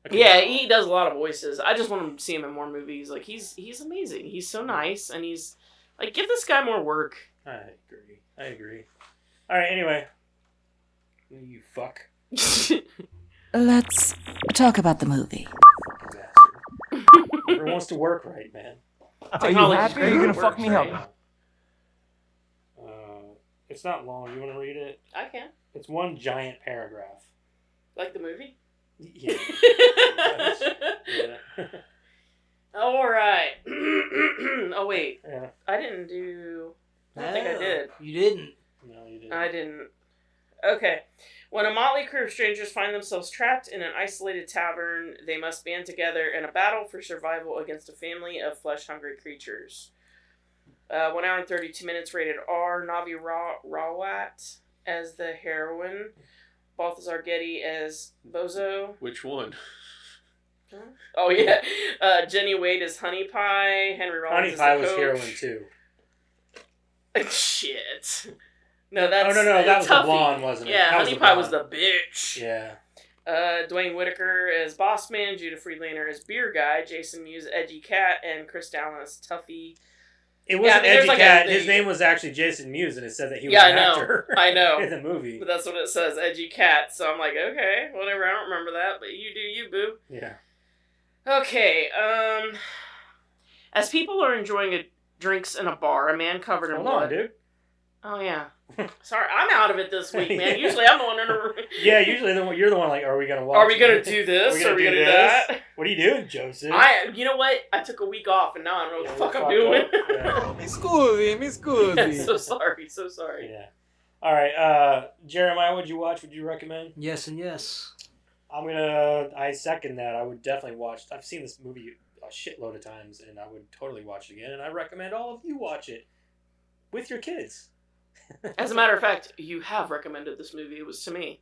Okay. Yeah, he does a lot of voices. I just want to see him in more movies. Like he's amazing. He's so nice, and he's like, give this guy more work. I agree. All right. Anyway, you fuck. Let's talk about the movie. Bastard. Everyone wants to work right, man. Are you happy or are you gonna fuck me up? It's not long. You want to read it? I can. It's one giant paragraph. Like the movie? Yeah. Yeah. All right. Oh, wait. Yeah. I didn't do... I don't think I did. You didn't. No, you didn't. I didn't. Okay. When a motley crew of strangers find themselves trapped in an isolated tavern, they must band together in a battle for survival against a family of flesh-hungry creatures. 1 hour and 32 minutes, rated R. Navi Rawat as the heroine. Balthazar Getty as Bozo. Which one? Oh, yeah. Jenny Wade is Honey Pie. Henry Rollins Honey Pie is was the heroin coach. too. Shit. No, that's... no. That was Tuffy. the blonde, wasn't it? Yeah, that Honey Pie was the bitch. Yeah. Dwayne Whitaker as Boss Man, Judah Friedlander as Beer Guy, Jason Mewes Edgy Cat, and Chris Allen as Tuffy. It wasn't Edgy Cat. His name was actually Jason Mewes, and it said that he was an actor. I know. In the movie. But that's what it says, Edgy Cat. So I'm like, okay, whatever. I don't remember that, but you do you, boo. Yeah. Okay. As people are enjoying drinks in a bar, a man covered in blood. Hold on, dude. Oh yeah. Sorry, I'm out of it this week, man. Usually I'm the one in the room. Yeah, usually you're the one like, are we gonna watch? Are we gonna do this? Are we gonna do that? What are you doing, Joseph? You know what? I took a week off and now I don't know what the fuck I'm doing. Mi scusi. So sorry. Yeah. All right, Jeremiah, what'd you watch? Would you recommend? Yes and yes. I second that. I would definitely watch. I've seen this movie a shitload of times, and I would totally watch it again. And I recommend all of you watch it with your kids. As a matter of fact, you have recommended this movie. It was to me.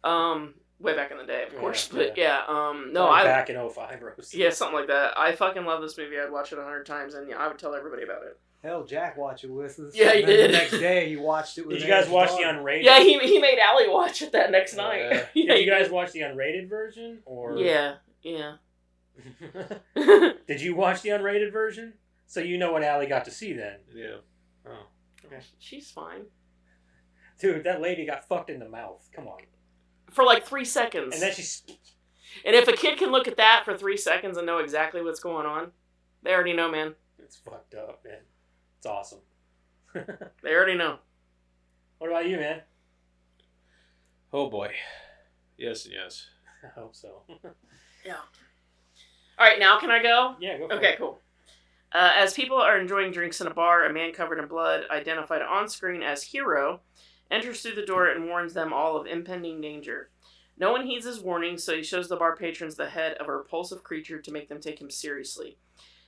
Way back in the day, of course. But back in 05, Rose. Yeah, something like that. I fucking love this movie. I'd watch it 100 times, and I would tell everybody about it. Hell, Jack watched it with us. Yeah, he did. The next day, he watched it with us. Did you guys watch the unrated? Yeah, he made Allie watch it that next night. Yeah. Did you guys watch the unrated version? Or Yeah. Did you watch the unrated version? So you know what Allie got to see then? Yeah. Oh. Okay. She's fine. Dude, that lady got fucked in the mouth. Come on. For like 3 seconds. And then And if a kid can look at that for 3 seconds and know exactly what's going on, they already know, man. It's fucked up, man. It's awesome. They already know. What about you, man? Oh boy. Yes and yes. I hope so. Yeah. All right, now can I go? Yeah, go for it. Okay, cool. As people are enjoying drinks in a bar, a man covered in blood, identified on screen as Hero, enters through the door and warns them all of impending danger. No one heeds his warning, so he shows the bar patrons the head of a repulsive creature to make them take him seriously.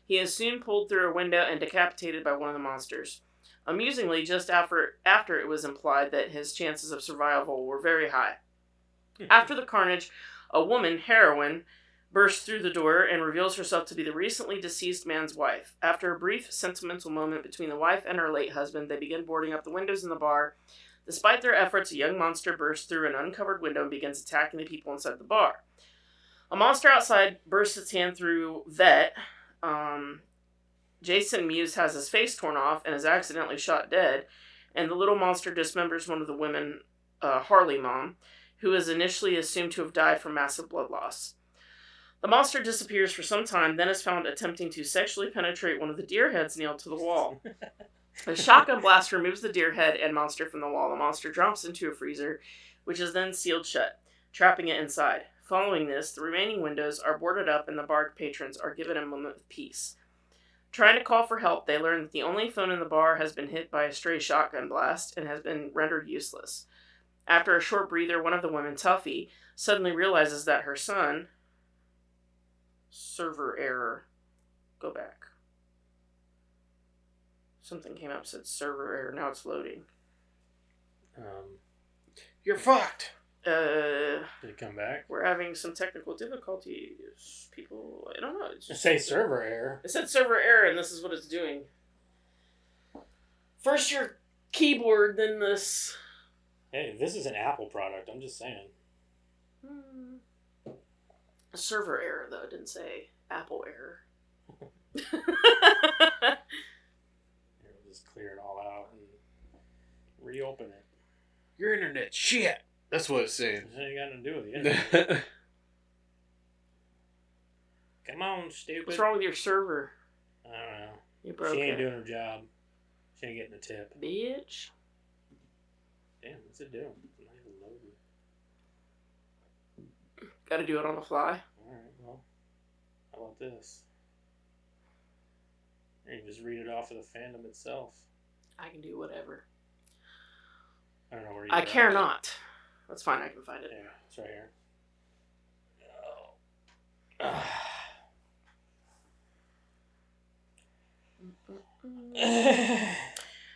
He is soon pulled through a window and decapitated by one of the monsters. Amusingly, just after it was implied that his chances of survival were very high. After the carnage, a woman, Heroine, bursts through the door and reveals herself to be the recently deceased man's wife. After a brief sentimental moment between the wife and her late husband, they begin boarding up the windows in the bar. Despite their efforts, a young monster bursts through an uncovered window and begins attacking the people inside the bar. A monster outside bursts its hand through Vet. Jason Mewes has his face torn off and is accidentally shot dead, and the little monster dismembers one of the women, Harley Mom, who is initially assumed to have died from massive blood loss. The monster disappears for some time, then is found attempting to sexually penetrate one of the deer heads nailed to the wall. A shotgun blast removes the deer head and monster from the wall. The monster drops into a freezer, which is then sealed shut, trapping it inside. Following this, the remaining windows are boarded up and the bar patrons are given a moment of peace. Trying to call for help, they learn that the only phone in the bar has been hit by a stray shotgun blast and has been rendered useless. After a short breather, one of the women, Tuffy, suddenly realizes that her son... Server error. Go back. Something came up, said server error. Now it's loading. You're fucked. Did it come back? We're having some technical difficulties. People, I don't know. It's just, say server error. It said server error, and this is what it's doing. First your keyboard, then this. Hey, this is an Apple product. I'm just saying. A server error, though. It didn't say Apple error. We'll just clear it all out and reopen it. Your internet shit. That's what it's saying. That ain't got nothing to do with the internet. Come on, stupid. What's wrong with your server? I don't know. You broke She ain't it. doing her job. She ain't getting a tip. Bitch. Damn, what's it doing? It's not even loading. Gotta do it on the fly. Alright, well. How about this? You can just read it off of the fandom itself. I can do whatever. I don't know where you I are. care not. That's fine, I can find it. Yeah, it's right here.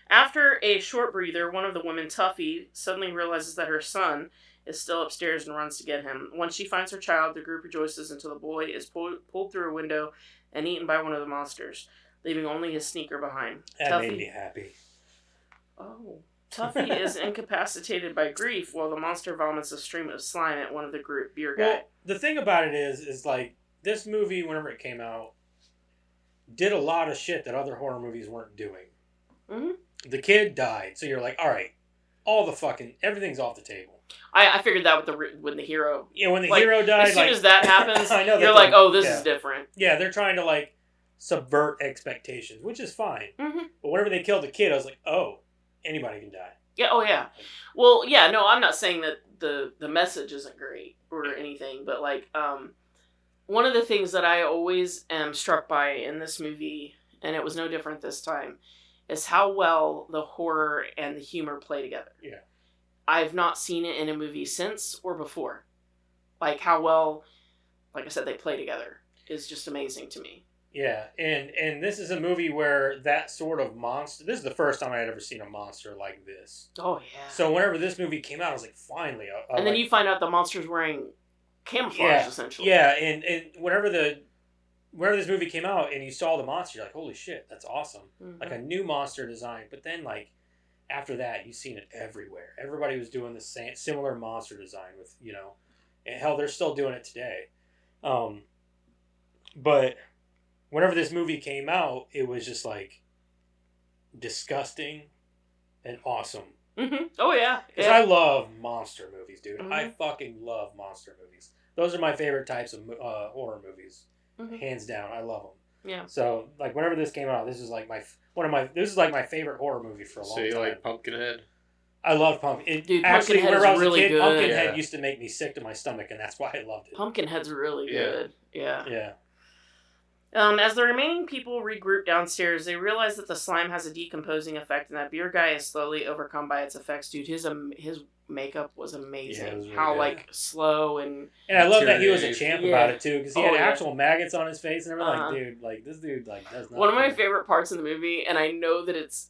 After a short breather, one of the women, Tuffy, suddenly realizes that her son, is still upstairs and runs to get him. Once she finds her child, the group rejoices until the boy is pulled through a window and eaten by one of the monsters, leaving only his sneaker behind. That made me happy. Oh. Tuffy is incapacitated by grief while the monster vomits a stream of slime at one of the group beer guy. Well, the thing about it is like, this movie, whenever it came out, did a lot of shit that other horror movies weren't doing. Mm-hmm. The kid died, so you're like, all right, everything's off the table. I figured that when the hero... Yeah, when the hero died... As soon as that happens, I know you're like, oh, this is different. Yeah, they're trying to, like, subvert expectations, which is fine. Mm-hmm. But whenever they killed the kid, I was like, oh, anybody can die. Yeah, oh yeah. Well, yeah, no, I'm not saying that the message isn't great or anything, but, like, one of the things that I always am struck by in this movie, and it was no different this time, is how well the horror and the humor play together. Yeah. I've not seen it in a movie since or before. Like, how well, like I said, they play together is just amazing to me. Yeah, and this is a movie where that sort of monster... This is the first time I had ever seen a monster like this. Oh, yeah. So whenever this movie came out, I was like, finally. And then you find out the monster's wearing camouflage, essentially. Yeah, and whenever this movie came out and you saw the monster, you're like, holy shit, that's awesome. Mm-hmm. Like a new monster design. But then, like, after that, you've seen it everywhere. Everybody was doing the same similar monster design with, you know, and hell, they're still doing it today. But whenever this movie came out, it was just like disgusting and awesome. Mm-hmm. Oh yeah, because I love monster movies, dude. Mm-hmm. I fucking love monster movies. Those are my favorite types of horror movies, hands down. I love them. Yeah. So like whenever this came out, this is like my favorite horror movie for a long time. So you like Pumpkinhead? I love Pumpkinhead. Dude, actually, Pumpkinhead whenever I was really a kid, good. Pumpkinhead used to make me sick to my stomach, and that's why I loved it. Pumpkinhead's really good. Yeah. Yeah. As the remaining people regroup downstairs, they realize that the slime has a decomposing effect, and that beer guy is slowly overcome by its effects. Dude, his makeup was amazing. Yeah, it was really how good. Like slow and I love that he was a champ about it too, because he had yeah. actual maggots on his face, and everything. Like, dude, like this dude, like does not. One of my favorite parts in the movie, and I know that it's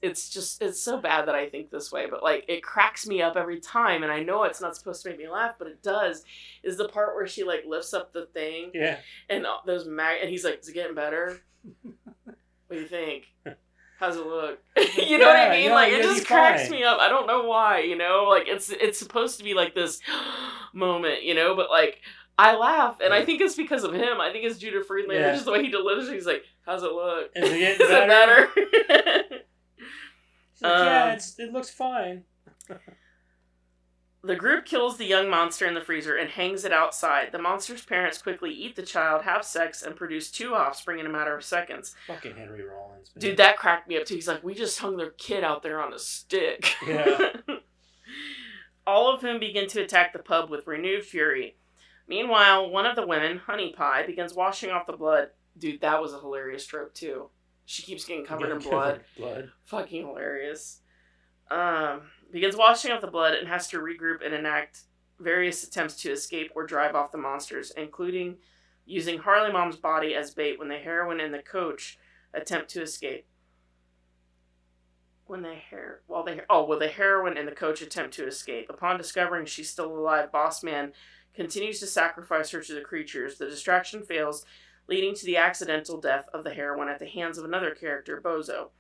so bad that I think this way, but like it cracks me up every time, and I know it's not supposed to make me laugh, but it does. Is the part where she like lifts up the thing, and those and he's like, "Is it getting better? What do you think? How's it look?" You know what I mean? Like, it just cracks me up. I don't know why, you know? Like, it's supposed to be like this moment, you know? But, like, I laugh, and I think it's because of him. I think it's Judah Friedlander, just the way he delivers it. He's like, "How's it look? Is it getting Is it better?" She's like, it looks fine. The group kills the young monster in the freezer and hangs it outside. The monster's parents quickly eat the child, have sex, and produce 2 offspring in a matter of seconds. Fucking Henry Rollins. Man. Dude, that cracked me up too. He's like, we just hung their kid out there on a stick. Yeah. All of whom begin to attack the pub with renewed fury. Meanwhile, one of the women, Honey Pie, begins washing off the blood. Dude, that was a hilarious trope too. She keeps getting covered in blood. Fucking hilarious. Begins washing off the blood and has to regroup and enact various attempts to escape or drive off the monsters, including using Harley Mom's body as bait when the heroine and the coach attempt to escape. The heroine and the coach attempt to escape. Upon discovering she's still alive, Boss Man continues to sacrifice her to the creatures. The distraction fails, leading to the accidental death of the heroine at the hands of another character, Bozo.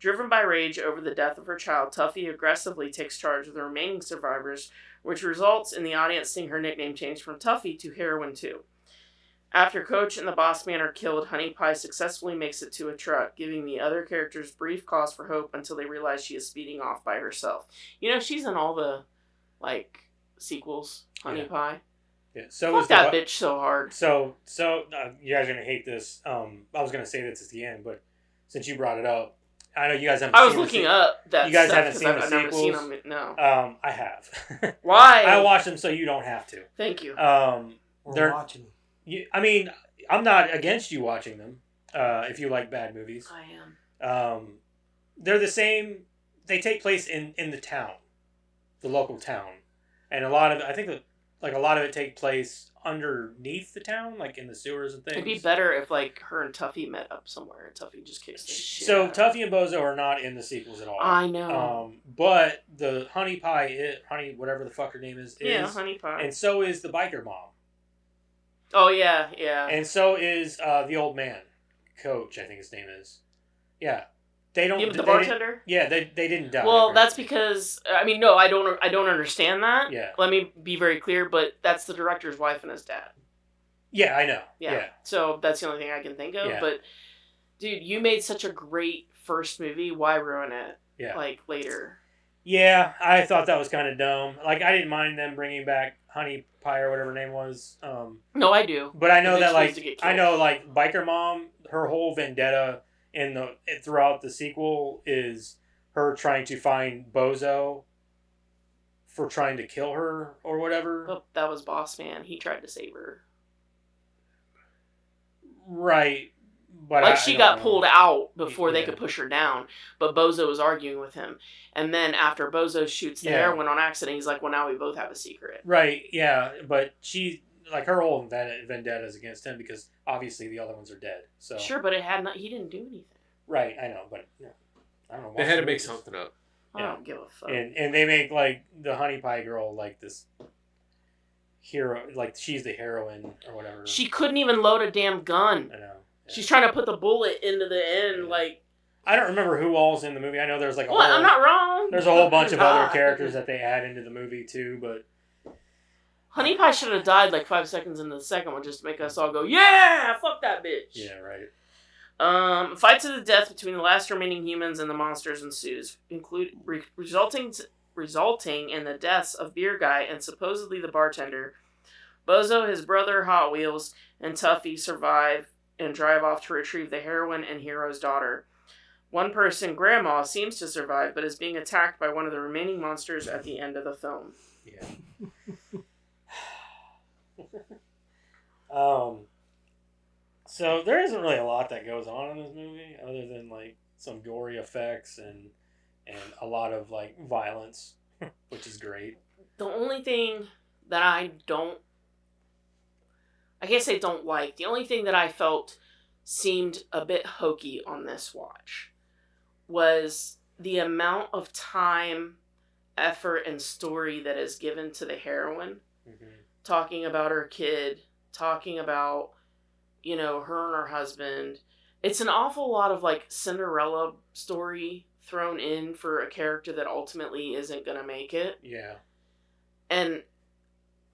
Driven by rage over the death of her child, Tuffy aggressively takes charge of the remaining survivors, which results in the audience seeing her nickname changed from Tuffy to Heroine 2. After Coach and the Boss Man are killed, Honey Pie successfully makes it to a truck, giving the other characters brief cause for hope until they realize she is speeding off by herself. You know, she's in all the, like, sequels, Honey Pie. Yeah, so fuck that bitch so hard. So you guys are going to hate this. I was going to say this at the end, but since you brought it up, I know you guys haven't. I was looking up that. You guys stuff haven't seen the I've sequels. never seen them. No. I have. Why? I watched them so you don't have to. Thank you. We're watching. I mean, I'm not against you watching them. If you like bad movies, I am. They're the same. They take place in the town, the local town, and a lot of I think like a lot of it take place underneath the town, like in the sewers and things. It'd be better if like her and Tuffy met up somewhere and Tuffy just kicks the shit So out. Tuffy and Bozo are not in the sequels at all. I know. But the Honey Pie, whatever the fuck her name is, Honey Pie. And so is the biker mom. Oh yeah, yeah. And so is the old man, Coach, I think his name is. Yeah. They don't. The bartender. They didn't die. Well, that's because no, I don't understand that. Yeah. Let me be very clear, but that's the director's wife and his dad. Yeah, I know. Yeah. So that's the only thing I can think of. Yeah. But dude, you made such a great first movie. Why ruin it? Yeah. Like later. Yeah, I thought that was kind of dumb. Like I didn't mind them bringing back Honey Pie or whatever her name was. No, I do. But I know that Biker Mom, her whole vendetta throughout the sequel is her trying to find Bozo for trying to kill her or whatever. But that was Boss Man. He tried to save her. Right. But she got pulled out before they could push her down. But Bozo was arguing with him. And then after Bozo shoots the heroin on accident, he's like, well, now we both have a secret. Right, yeah. But her whole vendetta is against him because obviously the other ones are dead. So sure, but he didn't do anything. Right, I know, but I don't know. They had to make something up. I don't give a fuck. And they make like the Honey Pie girl like this hero, like she's the heroine or whatever. She couldn't even load a damn gun. I know. Yeah. She's trying to put the bullet into the end, like. I don't remember who all's in the movie. I know there's like I'm not wrong. There's a whole bunch of other characters that they add into the movie too, but. Honey Pie should have died like 5 seconds into the second one just to make us all go, yeah, fuck that bitch. Yeah, right. Fight to the death between the last remaining humans and the monsters ensues, resulting in the deaths of Beer Guy and supposedly the bartender. Bozo, his brother, Hot Wheels, and Tuffy survive and drive off to retrieve the heroine and Hero's daughter. One person, Grandma, seems to survive, but is being attacked by one of the remaining monsters at the end of the film. Yeah. So there isn't really a lot that goes on in this movie other than like some gory effects and a lot of like violence, which is great. The only thing that I don't like, the only thing that I felt seemed a bit hokey on this watch was the amount of time, effort, and story that is given to the heroine. Mm-hmm. Talking about her kid, talking about, her and her husband. It's an awful lot of, like, Cinderella story thrown in for a character that ultimately isn't going to make it. Yeah. And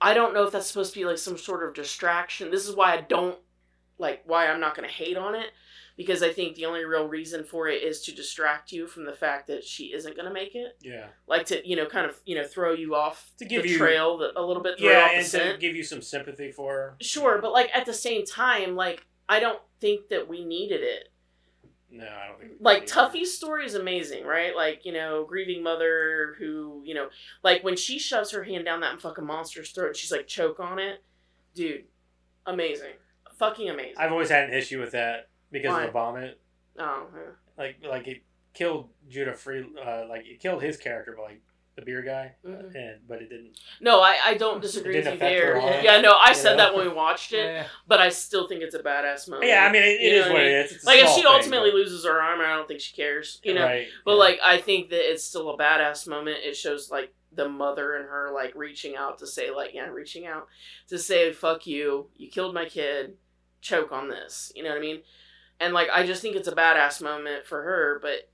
I don't know if that's supposed to be, like, some sort of distraction. This is why why I'm not going to hate on it. Because I think the only real reason for it is to distract you from the fact that she isn't going to make it. Yeah. Like to, kind of, throw you off the trail a little bit. To give you some sympathy for her. Sure, but like at the same time, like I don't think that we needed it. No, I don't think. Like Tuffy's story is amazing, right? Like, grieving mother who, like when she shoves her hand down that fucking monster's throat, she's like choke on it. Dude, amazing. Fucking amazing. I've always had an issue with that. Because of the vomit. Oh, yeah. Like it killed Judah Free. It killed his character, but like the beer guy, but it didn't. No, I don't disagree with you there. Yeah, no, I said that when we watched it, but I still think it's a badass moment. Yeah, I mean it is what it is. It's like if she ultimately loses her arm, I don't think she cares. Right. But like I think that it's still a badass moment. It shows like the mother and her like reaching out to say fuck you killed my kid, choke on this. You know what I mean? And, like, I just think it's a badass moment for her, but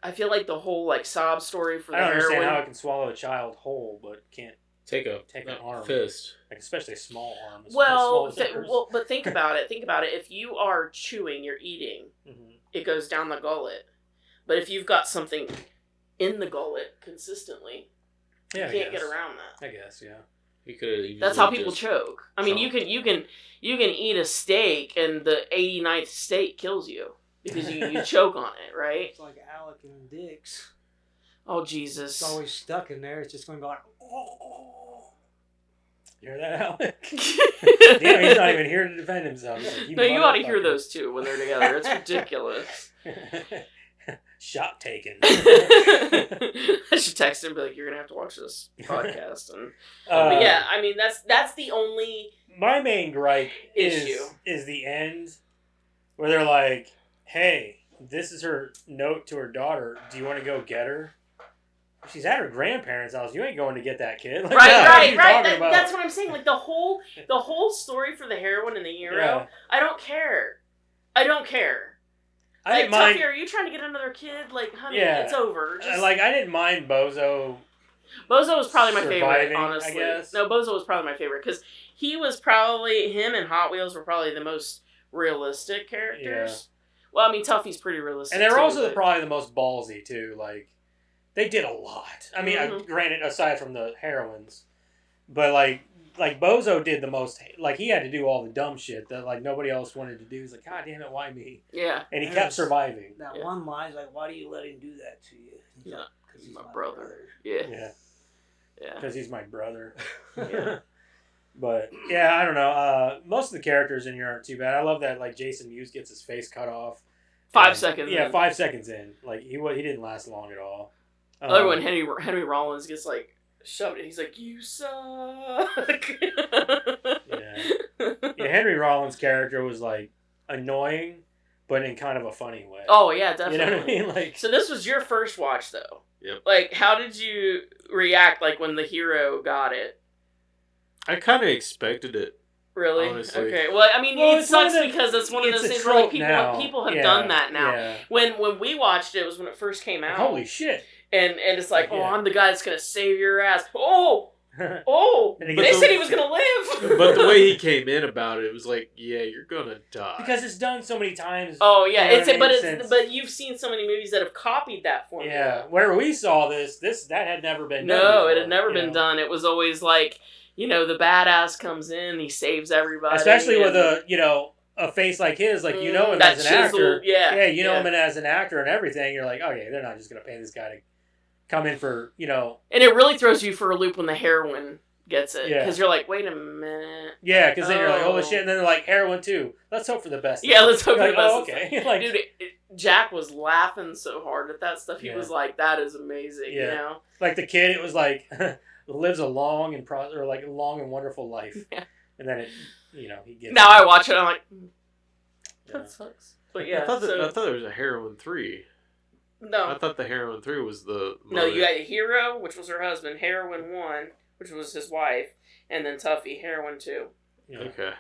I feel like the whole, like, sob story for the heroine... I don't understand how it can swallow a child whole, but can't take an arm. Fist. Like, especially a small arm. But think about it. If you are chewing, you're eating, it goes down the gullet. But if you've got something in the gullet consistently, you can't get around that. I guess, yeah. That's how people choke. I mean, you can eat a steak and the 89th steak kills you because you choke on it, right? It's like Alec and Dix. Oh Jesus! It's always stuck in there. It's just going to go like. Oh. You hear that, Alec? Damn, he's not even here to defend himself. Like, no, you ought to hear those two when they're together. It's ridiculous. shot taken. I should text him and be like, "You're gonna have to watch this podcast." And but yeah, I mean that's the only. My main gripe issue is the end, where they're like, "Hey, this is her note to her daughter. Do you want to go get her?" She's at her grandparents' house. You ain't going to get that kid. Like, right. That's what I'm saying. Like the whole story for the heroine and the hero. Yeah. I don't care. I didn't mind. Tuffy, are you trying to get another kid? Like, honey, it's over. I didn't mind Bozo. Bozo was probably my favorite, honestly. I guess. No, Bozo was probably my favorite because he was probably, him and Hot Wheels were probably the most realistic characters. Yeah. Well, I mean, Tuffy's pretty realistic. And they were also probably the most ballsy too. Like, they did a lot. I mean, granted, aside from the heroines, but like Bozo did the most. Like, he had to do all the dumb shit that like nobody else wanted to do. He's like, God damn it, why me? Yeah. And he kept surviving. That one line is like, why do you let him do that to you? He's like, because he's my brother. Yeah. Because he's my brother. Yeah. But yeah, I don't know. Most of the characters in here aren't too bad. I love that like Jason Mewes gets his face cut off. 5 seconds. Yeah, 5 seconds in. Like he didn't last long at all. I like when Henry Rollins gets like shoved and he's like, "You suck." Yeah, Henry Rollins' character was like annoying, but in kind of a funny way. Oh yeah, definitely. You know what I mean? Like, so this was your first watch though. Yep. Like, how did you react like when the hero got it? I kind of expected it. Really? Honestly. Okay. Well, I mean, it sucks because it's one of those things where like people have done that now. Yeah. When we watched it was when it first came out. Holy shit. And it's like, oh, I'm the guy that's gonna save your ass. They said he was gonna live. But the way he came in about it was like, yeah, you're gonna die. Because it's done so many times. Oh yeah, but you've seen so many movies that have copied that formula. Yeah, whenever we saw that had never been done. No, before, it had never been done. It was always like, the badass comes in, he saves everybody. Especially with a face like his, like him as an actor. Yeah, you know him as an actor and everything. You're like, okay, they're not just gonna pay this guy to come in for, And it really throws you for a loop when the heroine gets it. Because you're like, wait a minute. Yeah, because then you're like, oh shit. And then they're like, heroine too. Let's hope for the best. Yeah, let's hope for the best. Oh, okay. Like, dude, Jack was laughing so hard at that stuff. He was like, that is amazing, Like the kid, it was like, lives a long and wonderful life. Yeah. And then he gets Now I watch it, I'm like, that sucks. But yeah. I thought there was a Heroine 3. No. I thought the Heroine 3 was the mother. No, you got Hero, which was her husband, Heroine 1, which was his wife, and then Tuffy, Heroine 2. Yeah. Okay.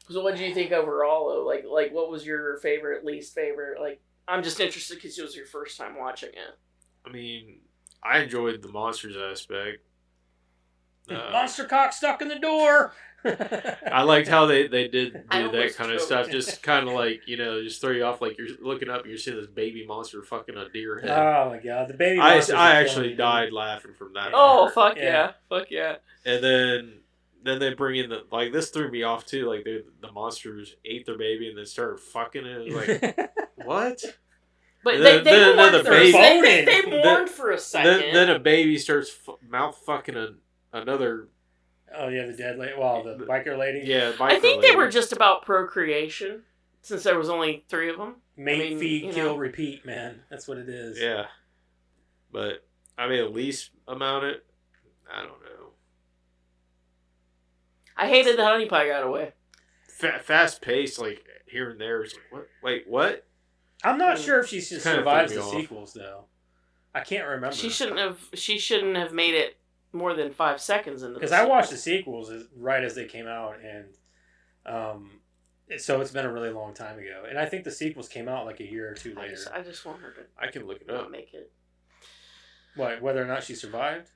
So what did you think overall, though? Like what was your favorite, least favorite? Like, I'm just interested because it was your first time watching it. I mean, I enjoyed the monsters aspect. Monster cock stuck in the door. I liked how they did do that kind of stuff. Just kind of like, just throw you off. Like you're looking up and you're seeing this baby monster fucking a deer head. Oh my god, the baby monster. I actually died laughing from that. Oh fuck yeah. Fuck yeah. And then they bring in this threw me off too. Like the monsters ate their baby and then started fucking it. Like what? But they mourned for a second. Then a baby starts mouth fucking another. Oh yeah, the dead lady. Well, the biker lady. Yeah, biker I think lady. they were just about procreation, since there was only 3 of them. Feed, kill, repeat, man. That's what it is. Yeah, but I mean, at least amount it. I don't know. I hated that honey pie got away. Fast paced, like here and there. It's like, what? Wait, what? I'm not sure if she survives the sequels though. I can't remember. She shouldn't have made it more than 5 seconds into. Because I watched the sequels right as they came out, and so it's been a really long time ago. And I think the sequels came out like a year or 2 later. I just want her to. I can look it up. Make it. What? Whether or not she survived?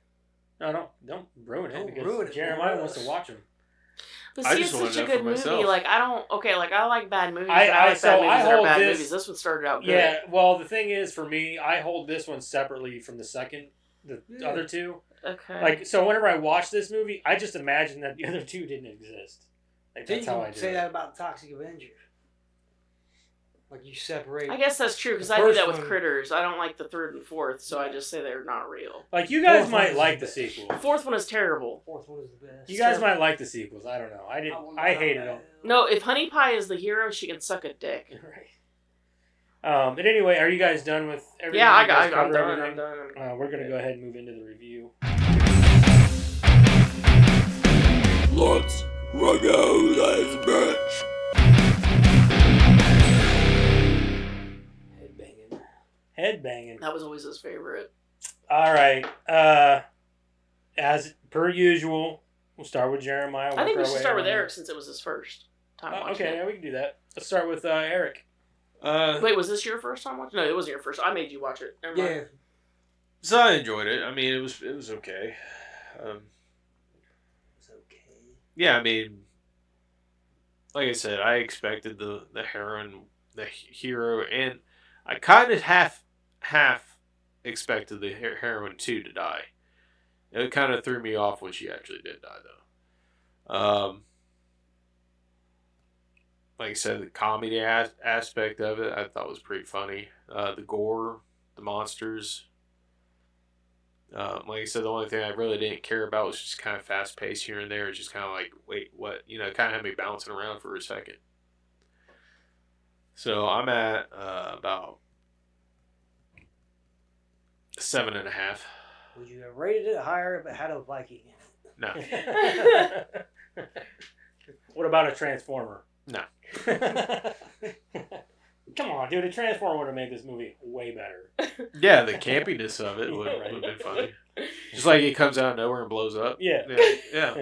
No, don't ruin it. Because Jeremiah wants to watch them. But see, it's such a good movie. Like I like bad movies. I like bad movies. This one started out good. Yeah. Well, the thing is, for me, I hold this one separately from the other 2. Okay. Like, so whenever I watch this movie, I just imagine that the other 2 didn't exist. Like, that's how I do say that about Toxic Avenger. Like, you separate. I guess that's true, because I do that with Critters. I don't like the 3rd and 4th, so I just say they're not real. Like, you guys might like the sequel. The 4th one is terrible. 4th one is the best. You guys might like the sequels. I don't know. I hated them. No, if Honey Pie is the hero, she can suck a dick. Right. But anyway, are you guys done with everything? Yeah, I'm done. I'm done. We're gonna go ahead and move into the review. Let's rock out this bitch. Headbanging. That was always his favorite. All right. As per usual, we'll start with Jeremiah. I think we should start with Eric since it was his first time watching it. Yeah, we can do that. Let's start with Eric. Wait, was this your first time watching? No, it wasn't your first. I made you watch it. Never mind. Yeah. So I enjoyed it. I mean, it was okay. It's okay. Yeah, I mean, like I said, I expected the heroine, the hero, and I kind of half expected the heroine too to die. It kind of threw me off when she actually did die, though. Like I said, the comedy aspect of it I thought was pretty funny. The gore, the monsters. Like I said, the only thing I really didn't care about was just kind of fast paced here and there. It's just kind of like, wait, what? You know, it kind of had me bouncing around for a second. So I'm at about 7.5. Would you have rated it higher if it had a Viking in it? No. What about a Transformer? No. Come on, dude. A Transformer would have made this movie way better. Yeah, the campiness of it would have been funny. Just like it comes out of nowhere and blows up. Yeah. Yeah.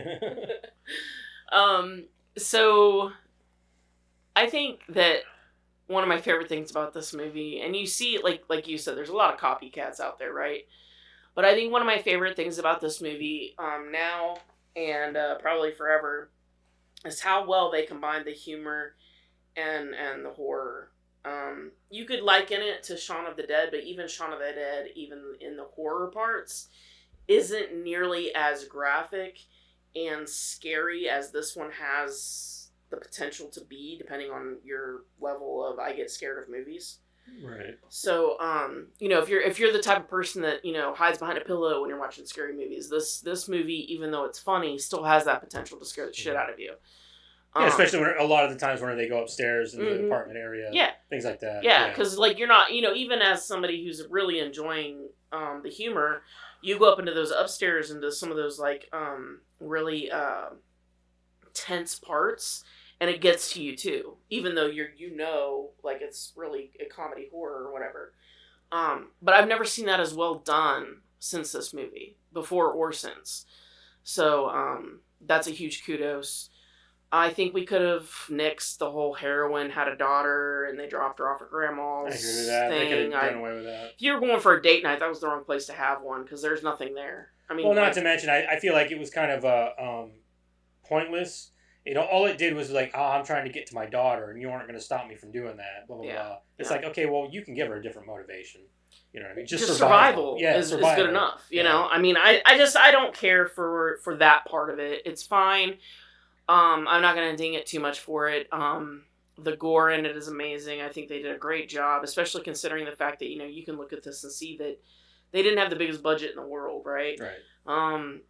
So I think that one of my favorite things about this movie, and you see, like you said, there's a lot of copycats out there, right? But I think one of my favorite things about this movie now and probably forever is how well they combine the humor and the horror. You could liken it to Shaun of the Dead, but even Shaun of the Dead, even in the horror parts, isn't nearly as graphic and scary as this one has the potential to be, depending on your level of I get scared of movies. Right. So, if you're the type of person that, hides behind a pillow when you're watching scary movies, this movie, even though it's funny, still has that potential to scare the shit out of you. Yeah, especially when a lot of the times when they go upstairs in the apartment area. Yeah. Things like that. Yeah, because you're not, even as somebody who's really enjoying the humor, you go up into those upstairs into some of those really tense parts, and it gets to you too, even though it's really a comedy horror or whatever. But I've never seen that as well done since this movie, before or since. So that's a huge kudos. I think we could have nixed the whole heroine had a daughter and they dropped her off at grandma's. I agree with that. Thing. They could have done away with that. If you were going for a date night, that was the wrong place to have one because there's nothing there. I mean, well, not to mention, I feel like it was kind of pointless. All it did was like, I'm trying to get to my daughter, and you aren't going to stop me from doing that. Blah blah blah. It's like, okay, well, you can give her a different motivation. You know what I mean? Just survival, is survival. Good enough. You know, I mean, I don't care for that part of it. It's fine. I'm not going to ding it too much for it. The gore in it is amazing. I think they did a great job, especially considering the fact that, you can look at this and see that they didn't have the biggest budget in the world, right? Right.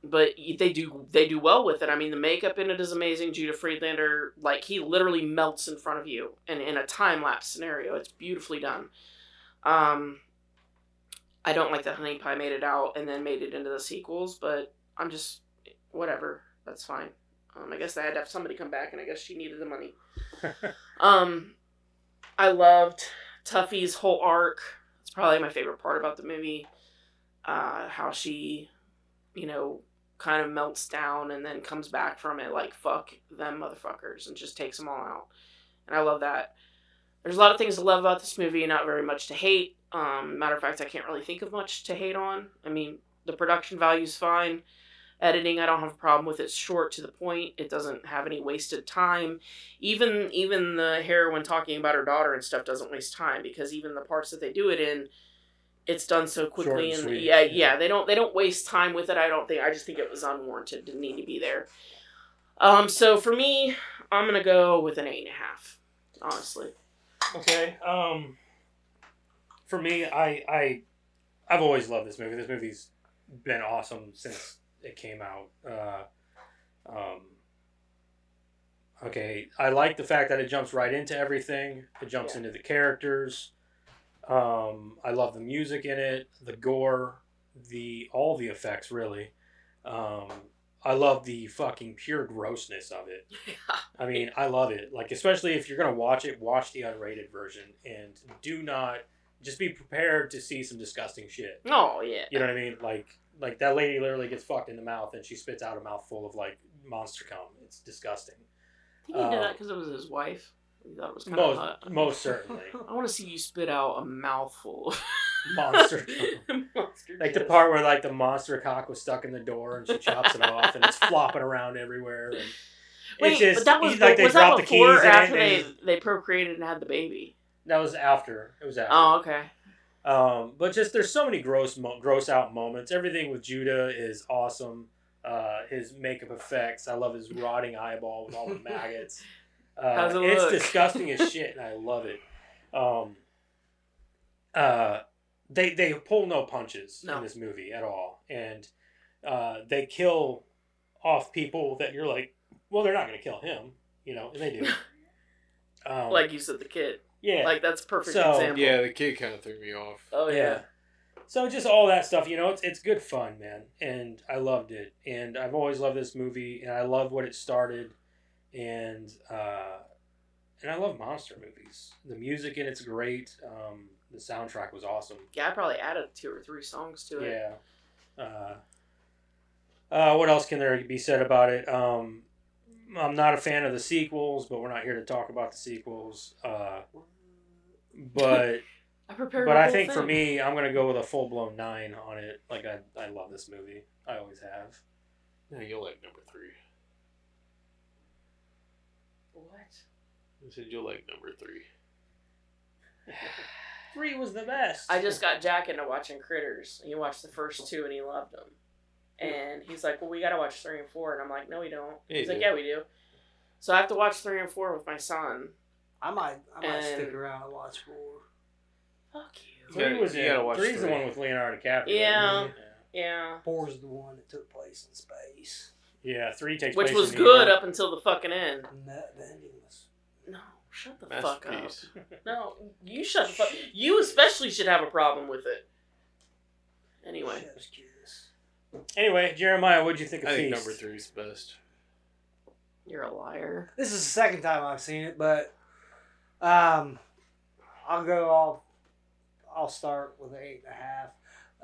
But they do well with it. I mean, the makeup in it is amazing. Judah Friedlander, he literally melts in front of you and in a time-lapse scenario. It's beautifully done. I don't like that Honey Pie made it out and then made it into the sequels, but I'm just, whatever. That's fine. I guess I had to have somebody come back, and I guess she needed the money. I loved Tuffy's whole arc. It's probably my favorite part about the movie. How she, kind of melts down and then comes back from it like, fuck them motherfuckers, and just takes them all out. And I love that. There's a lot of things to love about this movie, not very much to hate. Matter of fact, I can't really think of much to hate on. I mean, the production value's fine. Editing, I don't have a problem with. It's short to the point. It doesn't have any wasted time. Even the heroine talking about her daughter and stuff doesn't waste time, because even the parts that they do it in, it's done so quickly. Short and And sweet. yeah, they don't waste time with it. I just think it was unwarranted. Didn't need to be there. So for me, I'm gonna go with an 8.5. Honestly. Okay. For me, I've always loved this movie. This movie's been awesome since it came out. Okay, I like the fact that it jumps right into everything. It jumps into the characters. I love the music in it, the gore, all the effects really. I love the fucking pure grossness of it. I mean, I love it. Like, especially if you're gonna watch it, watch the unrated version, and do not just be prepared to see some disgusting shit. Oh yeah. You know what I mean? Like that lady literally gets fucked in the mouth, and she spits out a mouthful of like monster cum. It's disgusting. I think he did that because it was his wife. He thought it was kind of hot. Most certainly. I want to see you spit out a mouthful of monster. monster like the part where like the monster cock was stuck in the door and she chops it off and it's flopping around everywhere. And wait, it's just, but that was like they was dropped that the keys before or in after it, they procreated and had the baby? That was after. It was after. Oh, okay. But just there's so many gross out moments. Everything with Judah is awesome. His makeup effects. I love his rotting eyeball with all the maggots. How's it it's look? disgusting as shit, and I love it. They pull no punches in this movie at all, and they kill off people that you're like, well, they're not going to kill him, you know, and they do. Like you said, the kid. Yeah. Like that's a perfect example. Yeah, the kid kind of threw me off. Oh yeah. So just all that stuff, you know, it's good fun, man, and I loved it, and I've always loved this movie, and I love what it started. And I love monster movies. The music in it's great. The soundtrack was awesome. Yeah, I probably added 2 or 3 songs to it. Yeah. What else can there be said about it? I'm not a fan of the sequels, but we're not here to talk about the sequels. But I think for me, I'm gonna go with a full blown 9 on it. Like I love this movie. I always have. Yeah, you'll like number 3. What? I said you'll like number 3. 3 was the best. I just got Jack into watching Critters. He watched the first 2 and he loved them. And he's like, well, we gotta watch 3 and 4. And I'm like, no, we don't. Yeah, he's like, yeah, we do. So I have to watch 3 and 4 with my son. I might stick around and watch 4. Fuck you. 3 was it. 3's the one with Leonardo DiCaprio. Yeah. 4 is the one that took place in space. Yeah, 3 takes Which place was in good up until the fucking end. And that ending was... No, shut the fuck up. No, you shut the fuck... You especially should have a problem with it. Anyway. Anyway, Jeremiah, what'd you think of I think Feast? number 3 is best. You're a liar. This is the second time I've seen it, but I'll start with an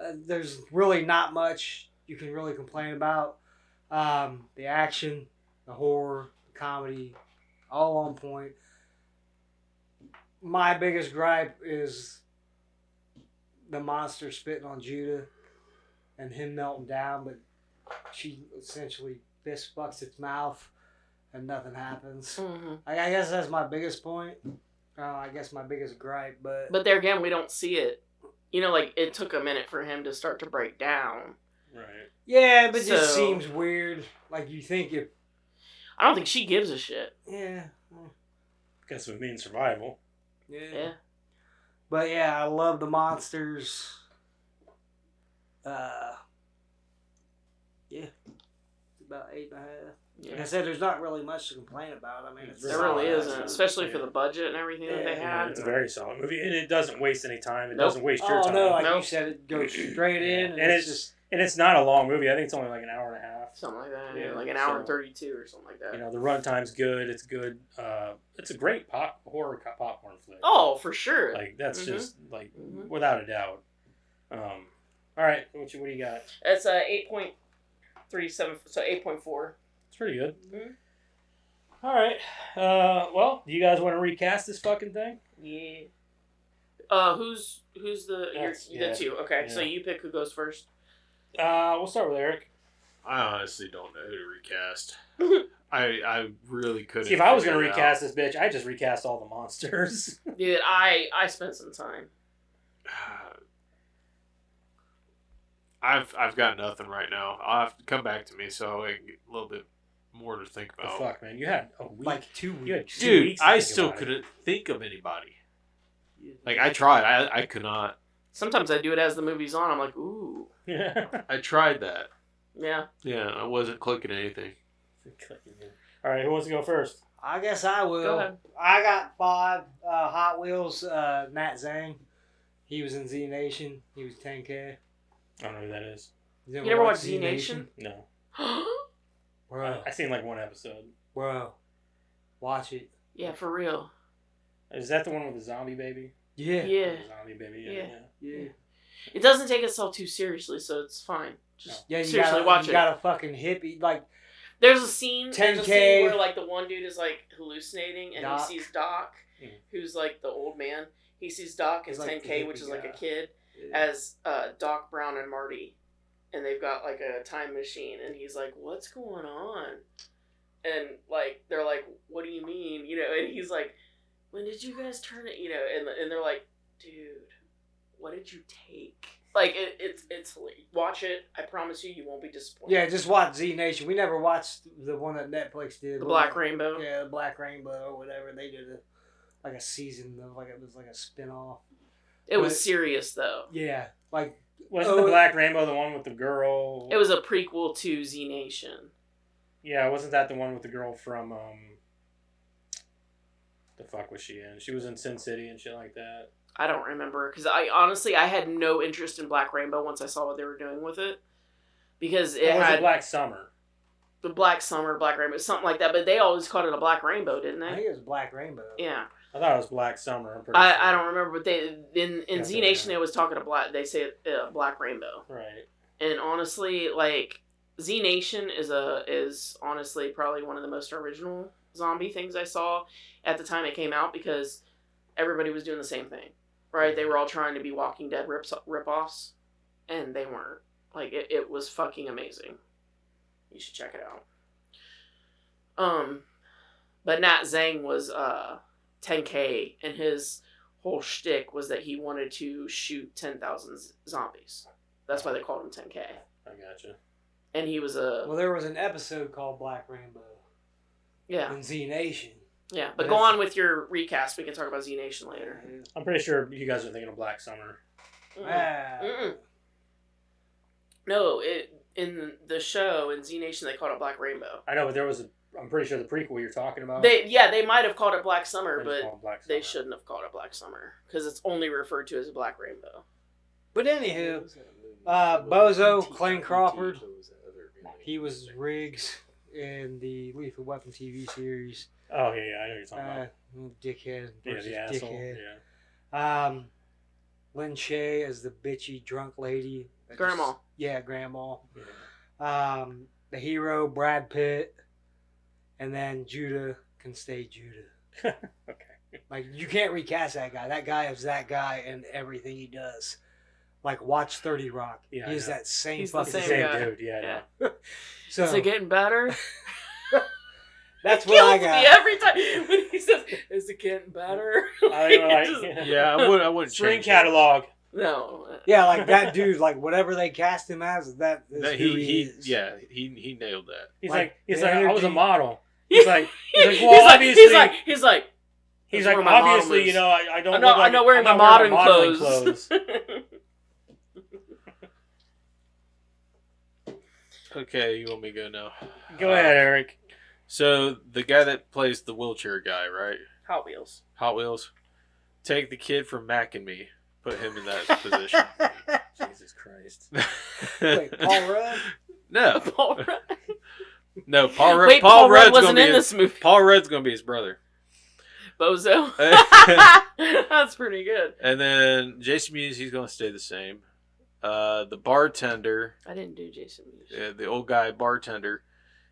8.5. There's really not much you can really complain about. The action, the horror, the comedy, all on point. My biggest gripe is the monster spitting on Judah and him melting down, but she essentially fist fucks its mouth and nothing happens. Mm-hmm. I guess that's my biggest point. I guess my biggest gripe, but there again, we don't see it. You know, like, it took a minute for him to start to break down. Right. Yeah, but it just seems weird. Like, you think if... I don't think she gives a shit. Yeah. Guess it would mean survival. Yeah. But yeah, I love the monsters. Yeah. It's about 8.5. Yeah. Like I said, there's not really much to complain about. I mean, there really isn't, especially for the budget and everything that they had. It's a very solid movie, and it doesn't waste any time. It doesn't waste your time. Oh no, like you said, it goes straight in, and it's not a long movie. I think it's only like an hour and a half, something like that. Yeah, like an hour and 32 or something like that. You know, the runtime's good. It's good. It's a great horror popcorn flick. Oh, for sure. Like that's just like without a doubt. All right, what do you got? It's 8.37, so 8.4. It's pretty good. Mm-hmm. All right. Well, do you guys want to recast this fucking thing? Yeah. Who's the that's you? Okay, so you pick who goes first. We'll start with Eric. I honestly don't know who to recast. I really couldn't. See, if I was gonna recast this bitch, I'd just recast all the monsters. Dude, I spent some time. I've got nothing right now. I'll have to come back to me so I can get a little bit more to think about. The fuck, man, you had a week, like 2 weeks. You had 2 Dude, weeks I still couldn't think of anybody. Like I tried, I could not. Sometimes I do it as the movie's on. I'm like, ooh. Yeah. I tried that. Yeah. Yeah, I wasn't clicking anything. All right, who wants to go first? I guess I will. Go ahead. I got 5 Hot Wheels, Nat Zane. He was in Z Nation. He was 10K. I don't know who that is. You never watched Z Nation? No. Bro. I seen like one episode. Bro. Watch it. Yeah, for real. Is that the one with the zombie baby? Yeah. Yeah. The zombie baby, yeah. It doesn't take itself too seriously, so it's fine. Just Yeah, you seriously gotta, watch you it. got a fucking hippie. Like, There's a scene 10K. where like the one dude is like hallucinating and Doc. he sees Doc, who's like the old man. He sees Doc as He's like 10K, the which is hippie like guy. a kid, yeah. as Doc Brown and Marty, and they've got like a time machine, and he's like, "What's going on?" And like they're like, "What do you mean?" You know, and he's like, "When did you guys turn it?" You know, and they're like, "Dude, what did you take?" Like it's watch it. I promise you won't be disappointed. Yeah, just watch Z Nation. We never watched the one that Netflix did. The Black Rainbow. Yeah, the Black Rainbow or whatever. They did like a season of like it was like a spinoff. It was serious though. Yeah, like Wasn't the Black Rainbow the one with the girl? It was a prequel to Z Nation. Yeah, wasn't that the one with the girl from the fuck was she in? She was in Sin City and shit like that. I don't remember because I had no interest in Black Rainbow once I saw what they were doing with it because it was had Black Summer. The Black Summer, Black Rainbow, something like that. But they always called it a Black Rainbow, didn't I they? think it was Black Rainbow. Yeah. I thought it was Black Summer. I'm pretty I sure. don't remember, but they in Z Nation right. they was talking to Black. They say Black Rainbow. Right. And honestly, like Z Nation is honestly probably one of the most original zombie things I saw at the time it came out because everybody was doing the same thing, right? They were all trying to be Walking Dead rip-offs, and they weren't. Like it was fucking amazing. You should check it out. But Nat Zhang was 10K, and his whole shtick was that he wanted to shoot 10,000 zombies. That's why they called him 10K. I gotcha. And he was a... Well, there was an episode called Black Rainbow. Yeah. In Z Nation. Yeah, but go on with your recast. We can talk about Z Nation later. I'm pretty sure you guys are thinking of Black Summer. No, in the show, in Z Nation, they called it Black Rainbow. I know, but there was I'm pretty sure the prequel you're talking about. They might have called it Black Summer, but Black Summer. they shouldn't have called it Black Summer because it's only referred to as a Black Rainbow. But anywho, Bozo, Clayne Crawford, he was Riggs in the Lethal Weapon TV series. Oh, yeah, I know what you're talking about. Dickhead versus the asshole, dickhead. yeah. Lynn Shay as the bitchy drunk lady. Grandma. Grandma. Yeah. The hero, Brad Pitt. And then Judah can stay Judah. Okay. Like, you can't recast that guy. That guy is that guy in everything he does. Like, watch 30 Rock. Yeah, He's that same He's the fucking same guy. dude, yeah. So, Is it getting better? that's what I Kills got. me every time when he says, "Is it getting better?" Yeah, I wouldn't String change catalog. No. Yeah, like that dude, like whatever they cast him as, that is that. who he is. He nailed that. He's Like, like, the I was a energy- model. He's like, well, obviously, he's like, he's that's like, where my model obviously, moves. you know, I don't. I'm look like, not wearing my I'm modern wearing modeling clothes. Okay, you want me to go now? Go ahead, Eric. So the guy that plays the wheelchair guy, right? Hot Wheels. Hot Wheels. Take the kid from Mac and Me. Put him in that position. Jesus Christ. Wait, Paul Rudd? No. Paul Rudd. No, Paul Rudd. Wait, Paul Rudd wasn't in this movie. Paul Rudd's going to be his brother. Bozo. That's pretty good. And then Jason Mewes, he's going to stay the same. The bartender. I didn't do Jason Mewes. The old guy bartender.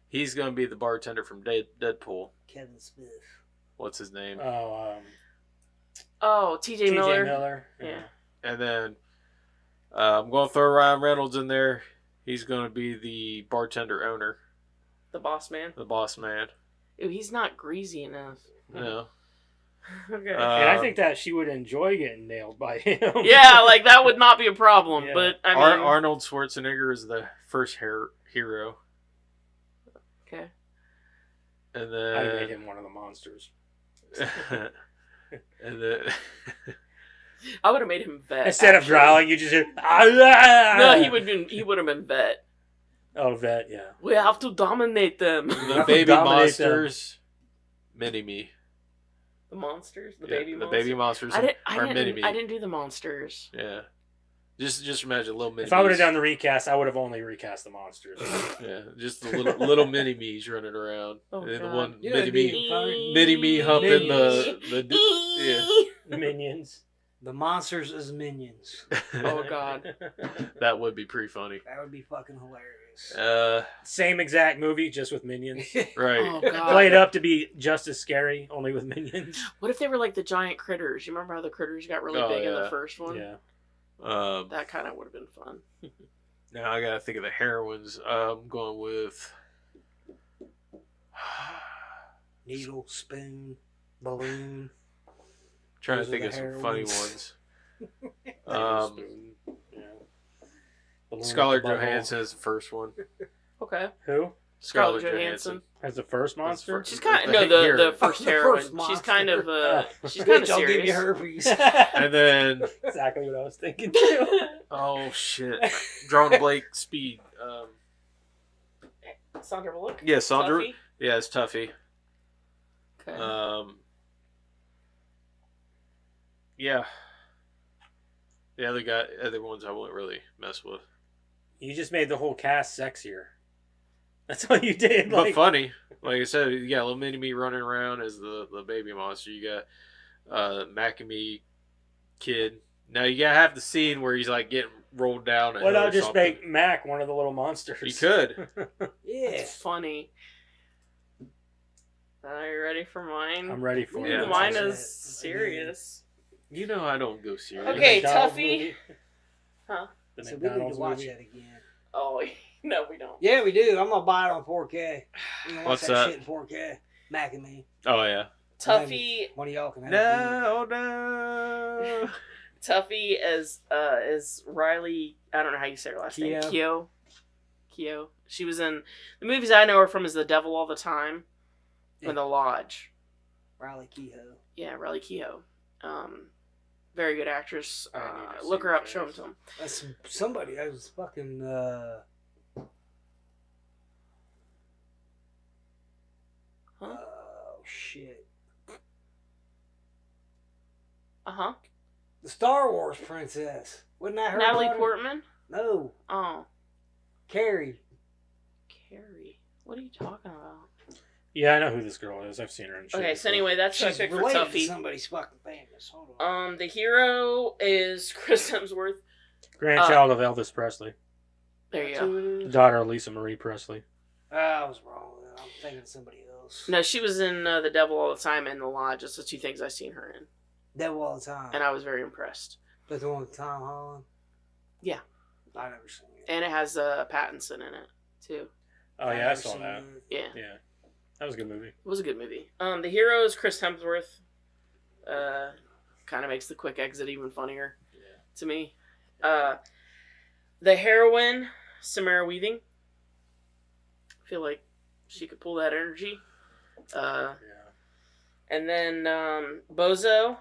He's going to be the bartender from Deadpool. Kevin Smith. What's his name? Oh, T.J. Miller. Miller. Yeah. And then I'm going to throw Ryan Reynolds in there. He's going to be the bartender owner. The boss man. The boss man. Ew, he's not greasy enough. No. Okay. And I think that she would enjoy getting nailed by him. Yeah, like that would not be a problem. Yeah. But I mean, Arnold Schwarzenegger is the first hero. okay. And I made then him one of the monsters. and then I would have made him vet. Instead of actually. growling, you just hear, No, he would have been vet. Oh, vet, yeah. We have to dominate them. the baby dominate monsters. Mini Me. The monsters, the baby monsters. I didn't do the monsters. Yeah. Just imagine little mini. If I would have done the recast, I would have only recast the monsters. Yeah, just the little mini me's running around, and God. the one You mini know, me humping the Minions. The monsters as minions. Oh God. That would be pretty funny. That would be fucking hilarious. Same exact movie, just with minions. Right. Oh God. Played up to be just as scary, only with minions. What if they were like the giant critters? You remember how the critters got really big in the first one? Yeah. That kind of would have been fun. Now I gotta think of the heroines. I'm going with Needle, spoon, balloon. trying Those to think are of the some funny heroines. ones. Balloon Scarlett with the bubble. Johansson is the first one. Okay. Who? Scarlett Johansson. As the first monster? She's kind of hero. the first heroine. first monster. She's kind of she's Bitch, kind of I'll give you serious. herpes. And then Exactly what I was thinking too. oh shit, drawing Blake Speed. Sandra Bullock. Yeah, Sandra. Tuffy? Yeah, it's Tuffy. Okay. Yeah. The other ones I wouldn't really mess with. You just made the whole cast sexier. That's all you did. But funny. Like I said, you got little mini me running around as the baby monster. You got Mac and Me kid. Now you gotta have the scene where he's like getting rolled down. Why not just make Mac one of the little monsters? You could. Yeah. It's funny. Are you ready for mine? I'm ready for Yeah. it. Mine is serious. You know I don't go serious. Okay, McDonald's Tuffy. movie? Huh? The So we need to McDonald's watch movie? that again. Oh, no, we don't. Yeah, we do. I'm gonna buy it on 4K. We can watch What's that that? shit in 4K. Mac and Me. Oh yeah. Tuffy. One of y'all can have No. Tuffy as Riley. I don't know how you say her last name. Keough. She was in the movies I know her from is The Devil All the Time and The Lodge. Riley Keough. Yeah, Riley Keough. Very good actress. I need to see Look her her up. Show face. them to him. That's somebody. That was fucking. Huh? Oh shit! Uh-huh. The Star Wars princess. Wasn't that her? Natalie daughter? Portman. No, Oh, Carrie. Carrie. What are you talking about? Yeah, I know who this girl is. I've seen her in shit Okay, so before. anyway, that's what I She's picked for related to Tuffy. somebody's fucking famous. Hold on. The hero is Chris Hemsworth. Grandchild of Elvis Presley. There you go. The daughter of Lisa Marie Presley. I was wrong. I'm thinking of somebody else. No, she was in The Devil All the Time and The Lodge. That's the two things I've seen her in. Devil All the Time. And I was very impressed. That's the one with Tom Holland? Yeah. I never seen it. And it has Pattinson in it, too. Oh, yeah, I never saw seen that. it. Yeah. Yeah. That was a good movie. It was a good movie. The hero is Chris Hemsworth. Kind of makes the quick exit even funnier to me. The heroine, Samara Weaving. I feel like she could pull that energy. And then Bozo,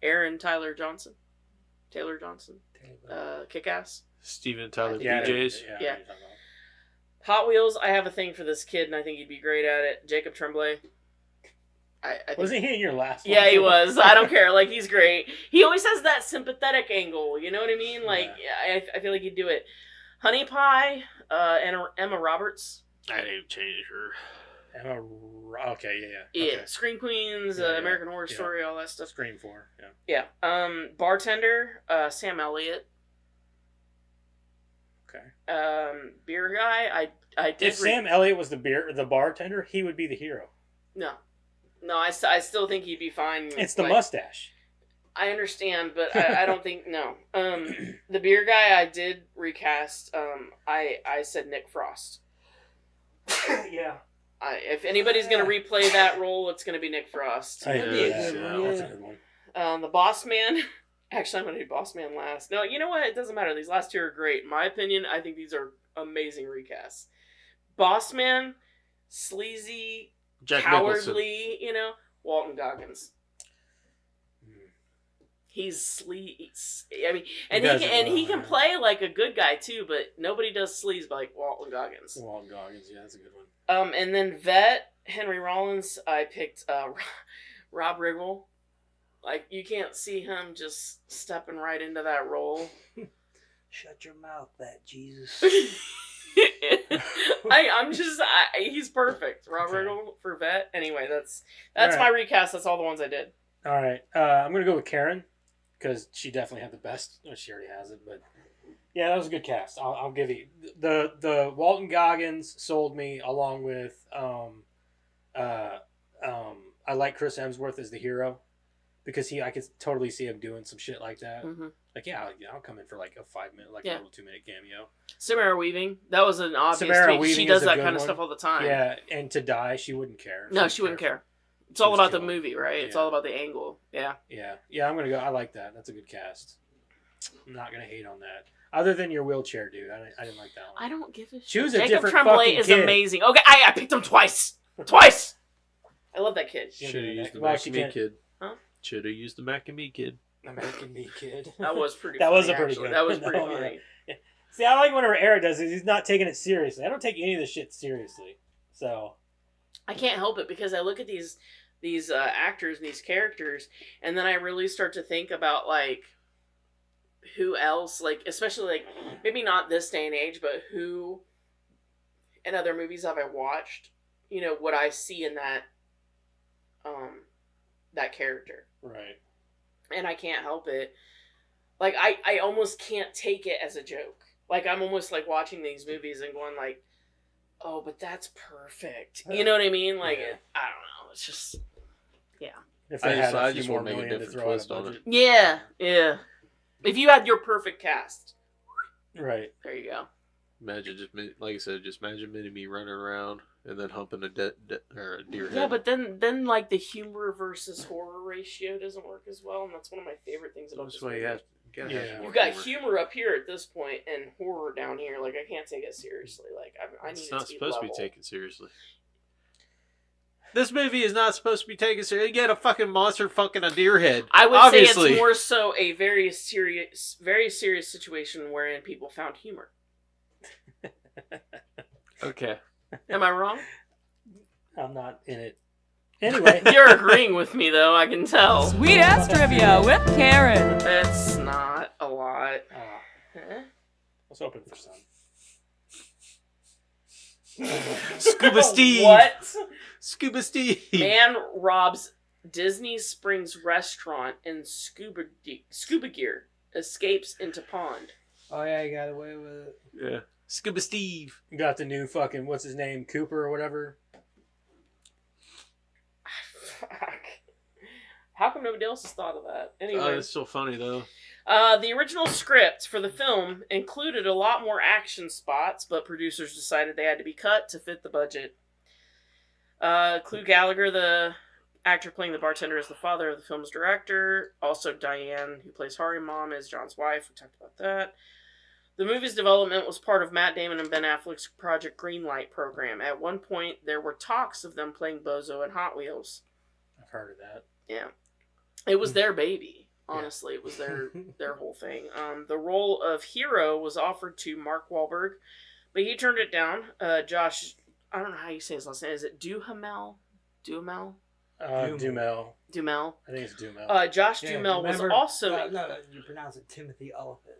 Taylor Johnson. Kick-Ass. Steven Tyler Yeah, BJs. Yeah. Hot Wheels, I have a thing for this kid, and I think he'd be great at it. Jacob Tremblay. I think, Wasn't he in your last one? yeah, he was. I don't care. Like, he's great. He always has that sympathetic angle. You know what I mean? Like, I feel like he'd do it. Honey Pie, and Emma Roberts. I didn't change her. Okay, yeah. Yeah. Okay. Scream Queens, Yeah, yeah. American Horror Yeah. Story, all that stuff. Scream 4, yeah. Yeah. Bartender, Sam Elliott. Okay. Beer guy, I did. If Sam Elliott was the bartender, he would be the hero. No, I still think he'd be fine. It's the like, mustache. I understand, but I don't think no. The beer guy I did recast. I said Nick Frost. Yeah. If anybody's gonna replay that role, it's gonna be Nick Frost. I agree with Yeah, that. yeah. That's a good one. The Boss Man. Actually, I'm gonna do Boss Man last. No, you know what? It doesn't matter. These last two are great. In my opinion, I think these are amazing recasts. Boss Man, sleazy, Jack cowardly. You know, Walton Goggins. He's sleaze. I mean, and he can play like a good guy too, but nobody does sleaze like Walton Goggins. Walton Goggins, yeah, that's a good one. And then Vet Henry Rollins, I picked Rob Riggle. Like, you can't see him just stepping right into that role. Shut your mouth, that Jesus. He's perfect. Rob Riggle for Vet. Anyway, that's right. my recast. That's all the ones I did. All right. I'm going to go with Karen because she definitely had the best. Well, she already has it, but yeah, that was a good cast. I'll give you. The Walton Goggins sold me along with I like Chris Hemsworth as the hero because I could totally see him doing some shit like that. Mm-hmm. Like, I'll come in for like a 5-minute, like a little 2-minute cameo. Samara Weaving. That was an obvious tweak. She does that kind of stuff all the time. Yeah, and to die, she wouldn't care. No, she wouldn't care. It's all about the movie, right? Yeah. It's all about the angle. Yeah. Yeah, I'm going to go. I like that. That's a good cast. I'm not going to hate on that. Other than your wheelchair dude. I didn't like that one. I don't give a shit. Choose a Jacob different Tremblay fucking is kid. amazing. Okay, I picked him twice. Twice! I love that kid. Should have used the Mac and Me kid. Huh? Should have used the Mac and Me kid. The Mac and Me kid. That was pretty that funny, was a pretty actually. good. That was pretty funny. Yeah. See, I like whenever Eric does it. He's not taking it seriously. I don't take any of this shit seriously. So I can't help it because I look at these actors and these characters, and then I really start to think about like who else, like especially like maybe not this day and age, but who in other movies have I watched? You know, what I see in that that character, right? And I can't help it. Like I almost can't take it as a joke. Like I'm almost like watching these movies and going like, oh, but that's perfect. You know what I mean? Like I don't know. It's just If I just want to make a different twist on it. Yeah. If you had your perfect cast, right there you go. Imagine like I said, just imagine me running around and then humping a deer head. Yeah, but then like the humor versus horror ratio doesn't work as well, and that's one of my favorite things about this movie. You've got humor up here at this point and horror down here. Like I can't take it seriously. Like I need it to be level. It's not supposed to be taken seriously. This movie is not supposed to be taken seriously. You get a fucking monster fucking a deer head. I would Obviously. say it's more so a very serious situation wherein people found humor. Okay. Am I wrong? I'm not in it. Anyway. You're agreeing with me, though, I can tell. Sweet ass trivia with Karen. That's not a lot. Huh? I was hoping for some. Scuba Steve. What? Scuba Steve. Man robs Disney Springs restaurant in scuba gear. Escapes into pond. Oh yeah, he got away with it. Yeah. Scuba Steve. You got the new fucking, what's his name, Cooper or whatever? Fuck. How come nobody else has thought of that? Anyway. Oh, it's so funny, though. The original script for the film included a lot more action spots, but producers decided they had to be cut to fit the budget. Clu Gallagher, the actor playing the bartender, is the father of the film's director. Also, Diane, who plays Harry Mom, is John's wife. We talked about that. The movie's development was part of Matt Damon and Ben Affleck's Project Greenlight program. At one point, there were talks of them playing Bozo and Hot Wheels. I've heard of that. Yeah. It was their baby. Honestly, it was their whole thing. The role of hero was offered to Mark Wahlberg, but he turned it down. Josh, I don't know how you say his last name. Is it Duhamel? Dumel? Dumel. I think it's Dumel. Josh Dumel was also... No, you pronounce it Timothy Elephant.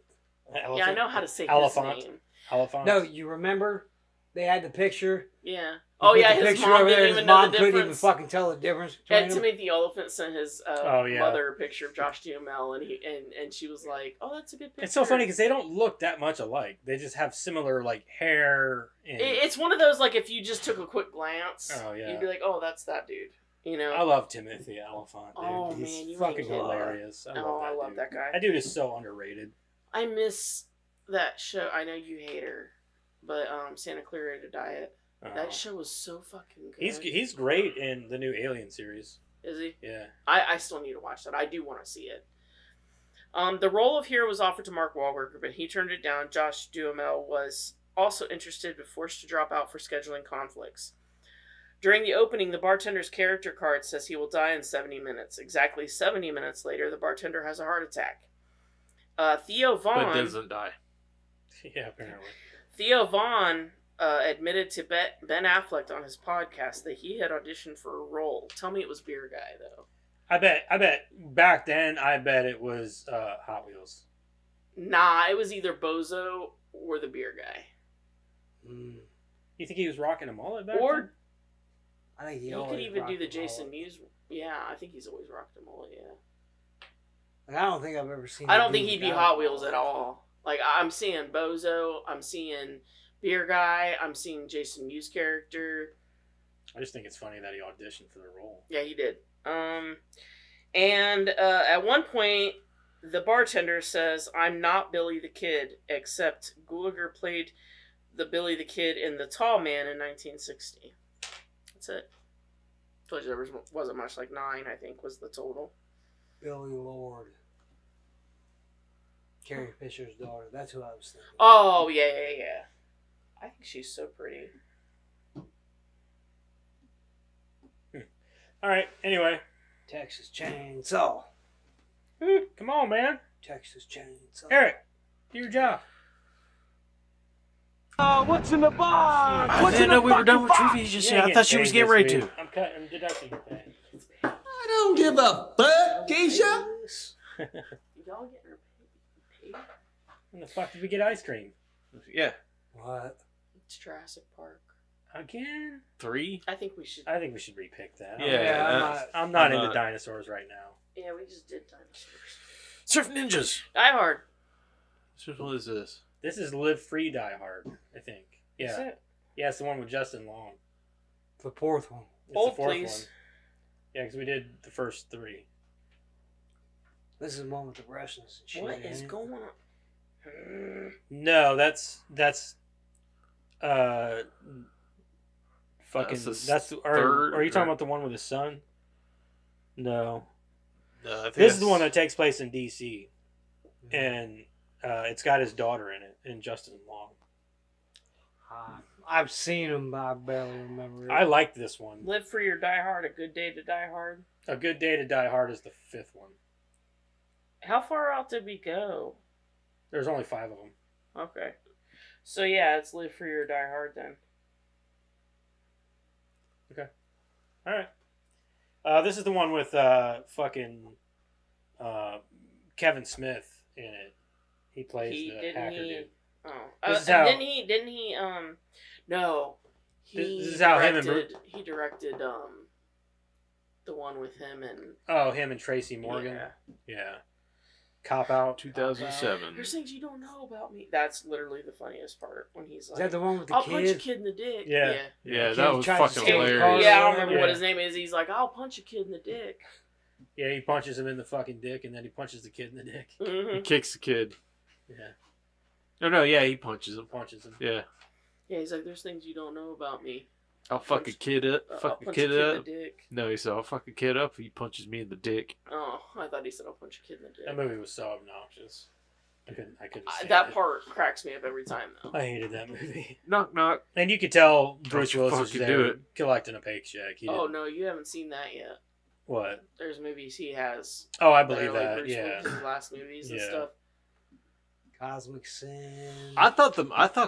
Yeah, I know how to say Elephant. his name. Elephant. No, you remember? They had the picture. Yeah. Oh yeah, his mom didn't even know the difference. Couldn't even fucking tell the difference. Timothy Elephant sent his mother a picture of Josh Duhamel, and she was like, "Oh, that's a good picture." It's so funny because they don't look that much alike. They just have similar like hair. And... It's one of those like if you just took a quick glance, you'd be like, "Oh, that's that dude." You know. I love Timothy Elephant. Dude. Oh He's man, you fucking hilarious. I love that guy. That dude is so underrated. I miss that show. I know you hate her, but Santa Clarita Diet. That show was so fucking good. He's great in the new Alien series. Is he? Yeah. I still need to watch that. I do want to see it. The role of hero was offered to Mark Wahlberg, but he turned it down. Josh Duhamel was also interested, but forced to drop out for scheduling conflicts. During the opening, the bartender's character card says he will die in 70 minutes. Exactly 70 minutes later, the bartender has a heart attack. Theo Vaughn... But doesn't die. Yeah, apparently. Theo Vaughn admitted to Ben Affleck on his podcast that he had auditioned for a role. Tell me it was Beer Guy, though. I bet back then, it was Hot Wheels. Nah, it was either Bozo or the Beer Guy. You think he was rocking a mullet back then? I think he could even do the Jason Mewes. Yeah, I think he's always rocked a mullet, yeah. Like, I don't think I've ever seen I don't think he'd be Hot Wheels at all. Like, I'm seeing Bozo, I'm seeing Beer Guy, I'm seeing Jason Mewes' character. I just think it's funny that he auditioned for the role. Yeah, he did. And at one point, the bartender says, "I'm not Billy the Kid," except Gulager played the Billy the Kid in The Tall Man in 1960. That's it. Told you there wasn't much, like 9, I think, was the total. Billy Lord. Carrie Fisher's daughter. That's who I was thinking. Oh, yeah. I think she's so pretty. All right, anyway. Texas Chainsaw. Come on, man. Texas Chainsaw. Eric, do your job. What's in the box? I didn't know we were done with trivia just yet. I thought she was getting ready to. I'm deducting your pay. I don't give a fuck, Keisha. Y'all getting her paid? When the fuck did we get ice cream? Yeah. What? It's Jurassic Park. Again? 3? I think we should repick that. Yeah, I'm not into dinosaurs right now. Yeah, we just did dinosaurs. Surf Ninjas. Die Hard. What is this? This is Live Free Die Hard, I think. Yeah. Is it? Yeah, it's the one with Justin Long. The fourth one. It's Hold, the fourth please. one. Yeah, because we did the first 3. This is the one with the Russians and shit. What is going on? No, that's fucking That's the are third, you talking about the one with his son? No. I think This is the one that takes place in DC. And it's got his daughter in it, and Justin Long. I've seen him, but I barely remember it. I liked this one. Live Free or Die Hard, A Good Day to Die Hard. A Good Day to Die Hard is the 5th one. How far out did we go? There's only 5 of them. Okay. So yeah, it's Live Free or Die Hard then. Okay. All right. This is the one with fucking Kevin Smith in it. He plays the hacker dude. Oh, didn't he? No. This is how him and he directed the one with him and him and Tracy Morgan. Yeah. Yeah. Cop Out. 2007. There's things you don't know about me. That's literally the funniest part when he's like, is that the one with the I'll kid? punch a kid in the dick. Yeah. Yeah, that was fucking Yeah, hilarious. I don't remember what his name is. He's like, I'll punch a kid in the dick. Yeah, he punches him in the fucking dick, and then he punches the kid in the dick. Mm-hmm. He kicks the kid. Yeah. No, yeah, he punches him. Yeah. Yeah, he's like, there's things you don't know about me. I'll fuck a kid up. Fuck a kid in up. the dick. No, he said, I'll fuck a kid up if he punches me in the dick. Oh, I thought he said I'll punch a kid in the dick. That movie was so obnoxious. I couldn't stand that it. part cracks me up every time, though. I hated that movie. Knock, knock. And you could tell Don't Bruce you Willis was fucking there do it. collecting a paycheck. Oh, no, you haven't seen that yet. What? There's movies he has. Oh, I believe like that. Bruce Yeah. Willis' last movies and Yeah. stuff. Cosmic Sin. I thought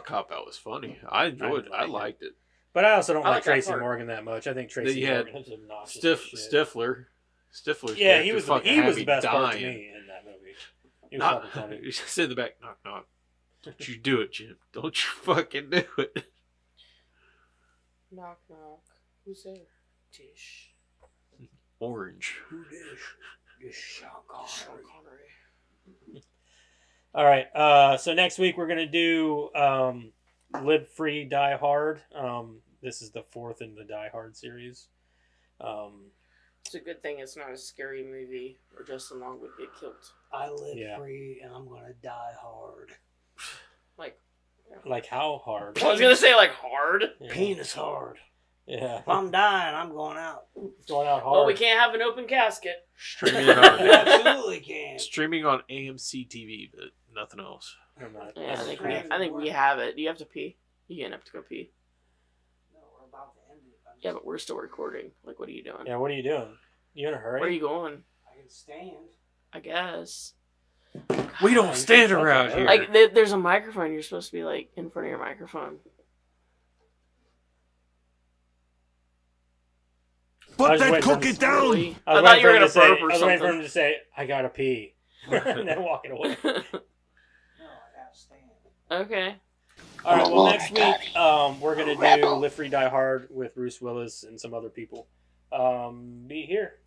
Cop Out was funny. I enjoyed it. I liked it. But I also don't I like like that Tracy part. Morgan that much. I think Tracy They had Morgan is obnoxious. as shit. Stifler's Yeah, he was fucking he was had the best me part to dying. me in that movie. He was fucking funny. He said in the back, knock, knock. Don't you do it, Jim. Don't you fucking do it. Knock, knock. Who's there? Tish. Orange. Who this? Sean Connery. All right. So next week we're gonna do Live Free, Die Hard. This is the 4th in the Die Hard series. It's a good thing it's not a scary movie or Justin Long would get killed. I live free and I'm gonna die hard. Like how hard? I was gonna say like hard. Yeah. Penis hard. Yeah. If I'm dying, I'm going out. Going out hard. Well, we can't have an open casket. Streaming You on, absolutely can. streaming on AMC TV, but nothing else. I'm not. Yeah, I think we have it. Do you have to pee? You gonna have to go pee. No, we're about to end it. Yeah, but we're still recording. Like, what are you doing? Yeah. What are you doing? You in a hurry? Where are you going? I can stand. I guess. We don't stand around here. Like, there's a microphone. You're supposed to be like in front of your microphone. put that cookie down. Really? I thought you were going to burp or something. I was waiting for him to say, I gotta pee. And then walking away. No, I gotta stand. Okay. All right, well, next week we're going to do Live Free Die Hard with Bruce Willis and some other people. Be here.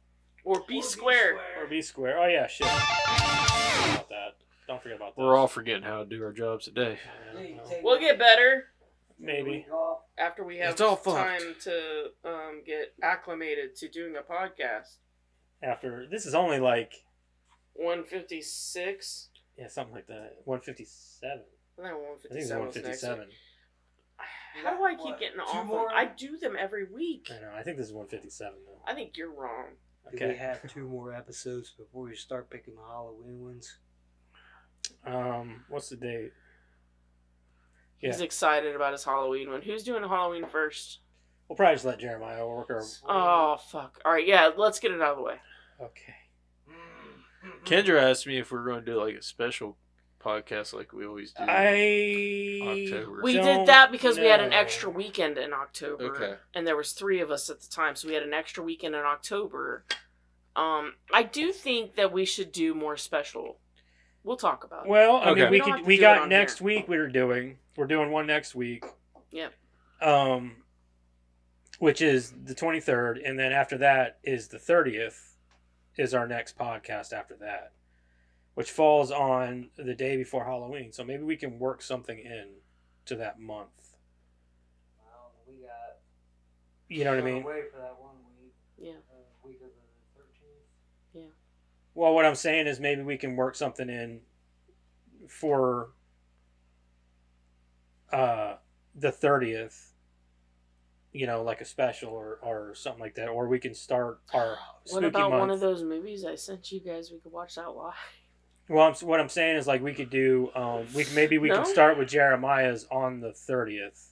Or be square. Or be square. Oh, yeah, shit. Don't forget about that. Don't forget about that. We're all forgetting how to do our jobs today. We'll get better. Maybe. After we have time to get acclimated to doing a podcast. After, this is only like 156. Yeah, something like that. 157. I think 157. I think it's 157. How do I keep getting off them? I do them every week. I know. I think this is 157 though. I think you're wrong. Okay. Do we have 2 more episodes before we start picking the Halloween ones? What's the date? He's excited about his Halloween one. Who's doing Halloween first? We'll probably just let Jeremiah work our... Oh, fuck. All right, yeah, let's get it out of the way. Okay. Kendra asked me if we're going to do like a special podcast like we always do. October. We did that because we had an extra weekend in October. Okay. And there was 3 of us at the time, so we had an extra weekend in October. I do think that we should do more special. We'll talk about it. Well, I Okay. mean, we got next week we're doing one next week. Yep. Which is the 23rd, and then after that is the 30th is our next podcast after that, which falls on the day before Halloween. So maybe we can work something in to that month. Well, we got... You know what I mean? Away for that 1 week. Yeah. Week of the 13th. Yeah. Well, what I'm saying is maybe we can work something in for the 30th, you know, like a special or something like that. Or we can start our spooky What about month. one of those movies I sent you guys? We could watch that live. Well, what I'm saying is like we could do, we can start with Jeremiah's on the 30th.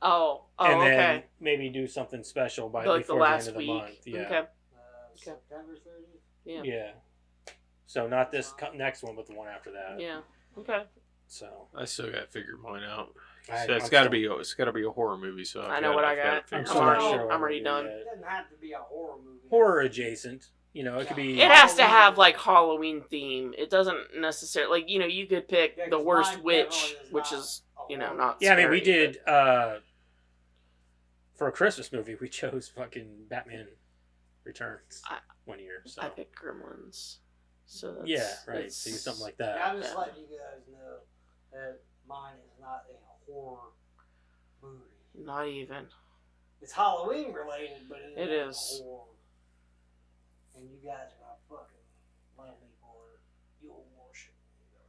Oh, and then okay. maybe do something special by Like before the last the end of the week. month. Yeah. Okay. September 30th? Yeah. Yeah. So not this next one, but the one after that. Yeah. Okay. So I still got to figure mine out. I- So it's I'm got to still- be a horror movie. So I know what I got. I'm I'm still not already- sure. I'm already done. It doesn't have to be a horror movie. Horror adjacent. You know, it could be. It has to have like Halloween theme. It doesn't necessarily like you could pick Yeah, the 'cause worst mine witch, definitely is which not is a horror. not. Yeah, I mean, we scary, did for a Christmas movie. We chose fucking Batman Returns one year. So I picked Gremlins. So that's, yeah, right. So something like that. Yeah, I'm just letting you guys know that mine is not a horror movie. Not even. It's Halloween related, but It it is. is horror. And you guys are gonna fucking love me for it. You'll worship me.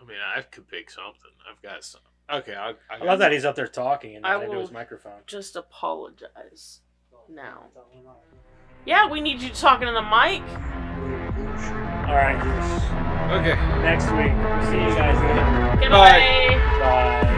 I mean, I could pick something. I've got some. Okay, I love that he's up there talking and I not into will his microphone. Just apologize now. So, Yeah, we need you talking to the mic. All right. Okay. Next week. See you guys later. Goodbye. Bye.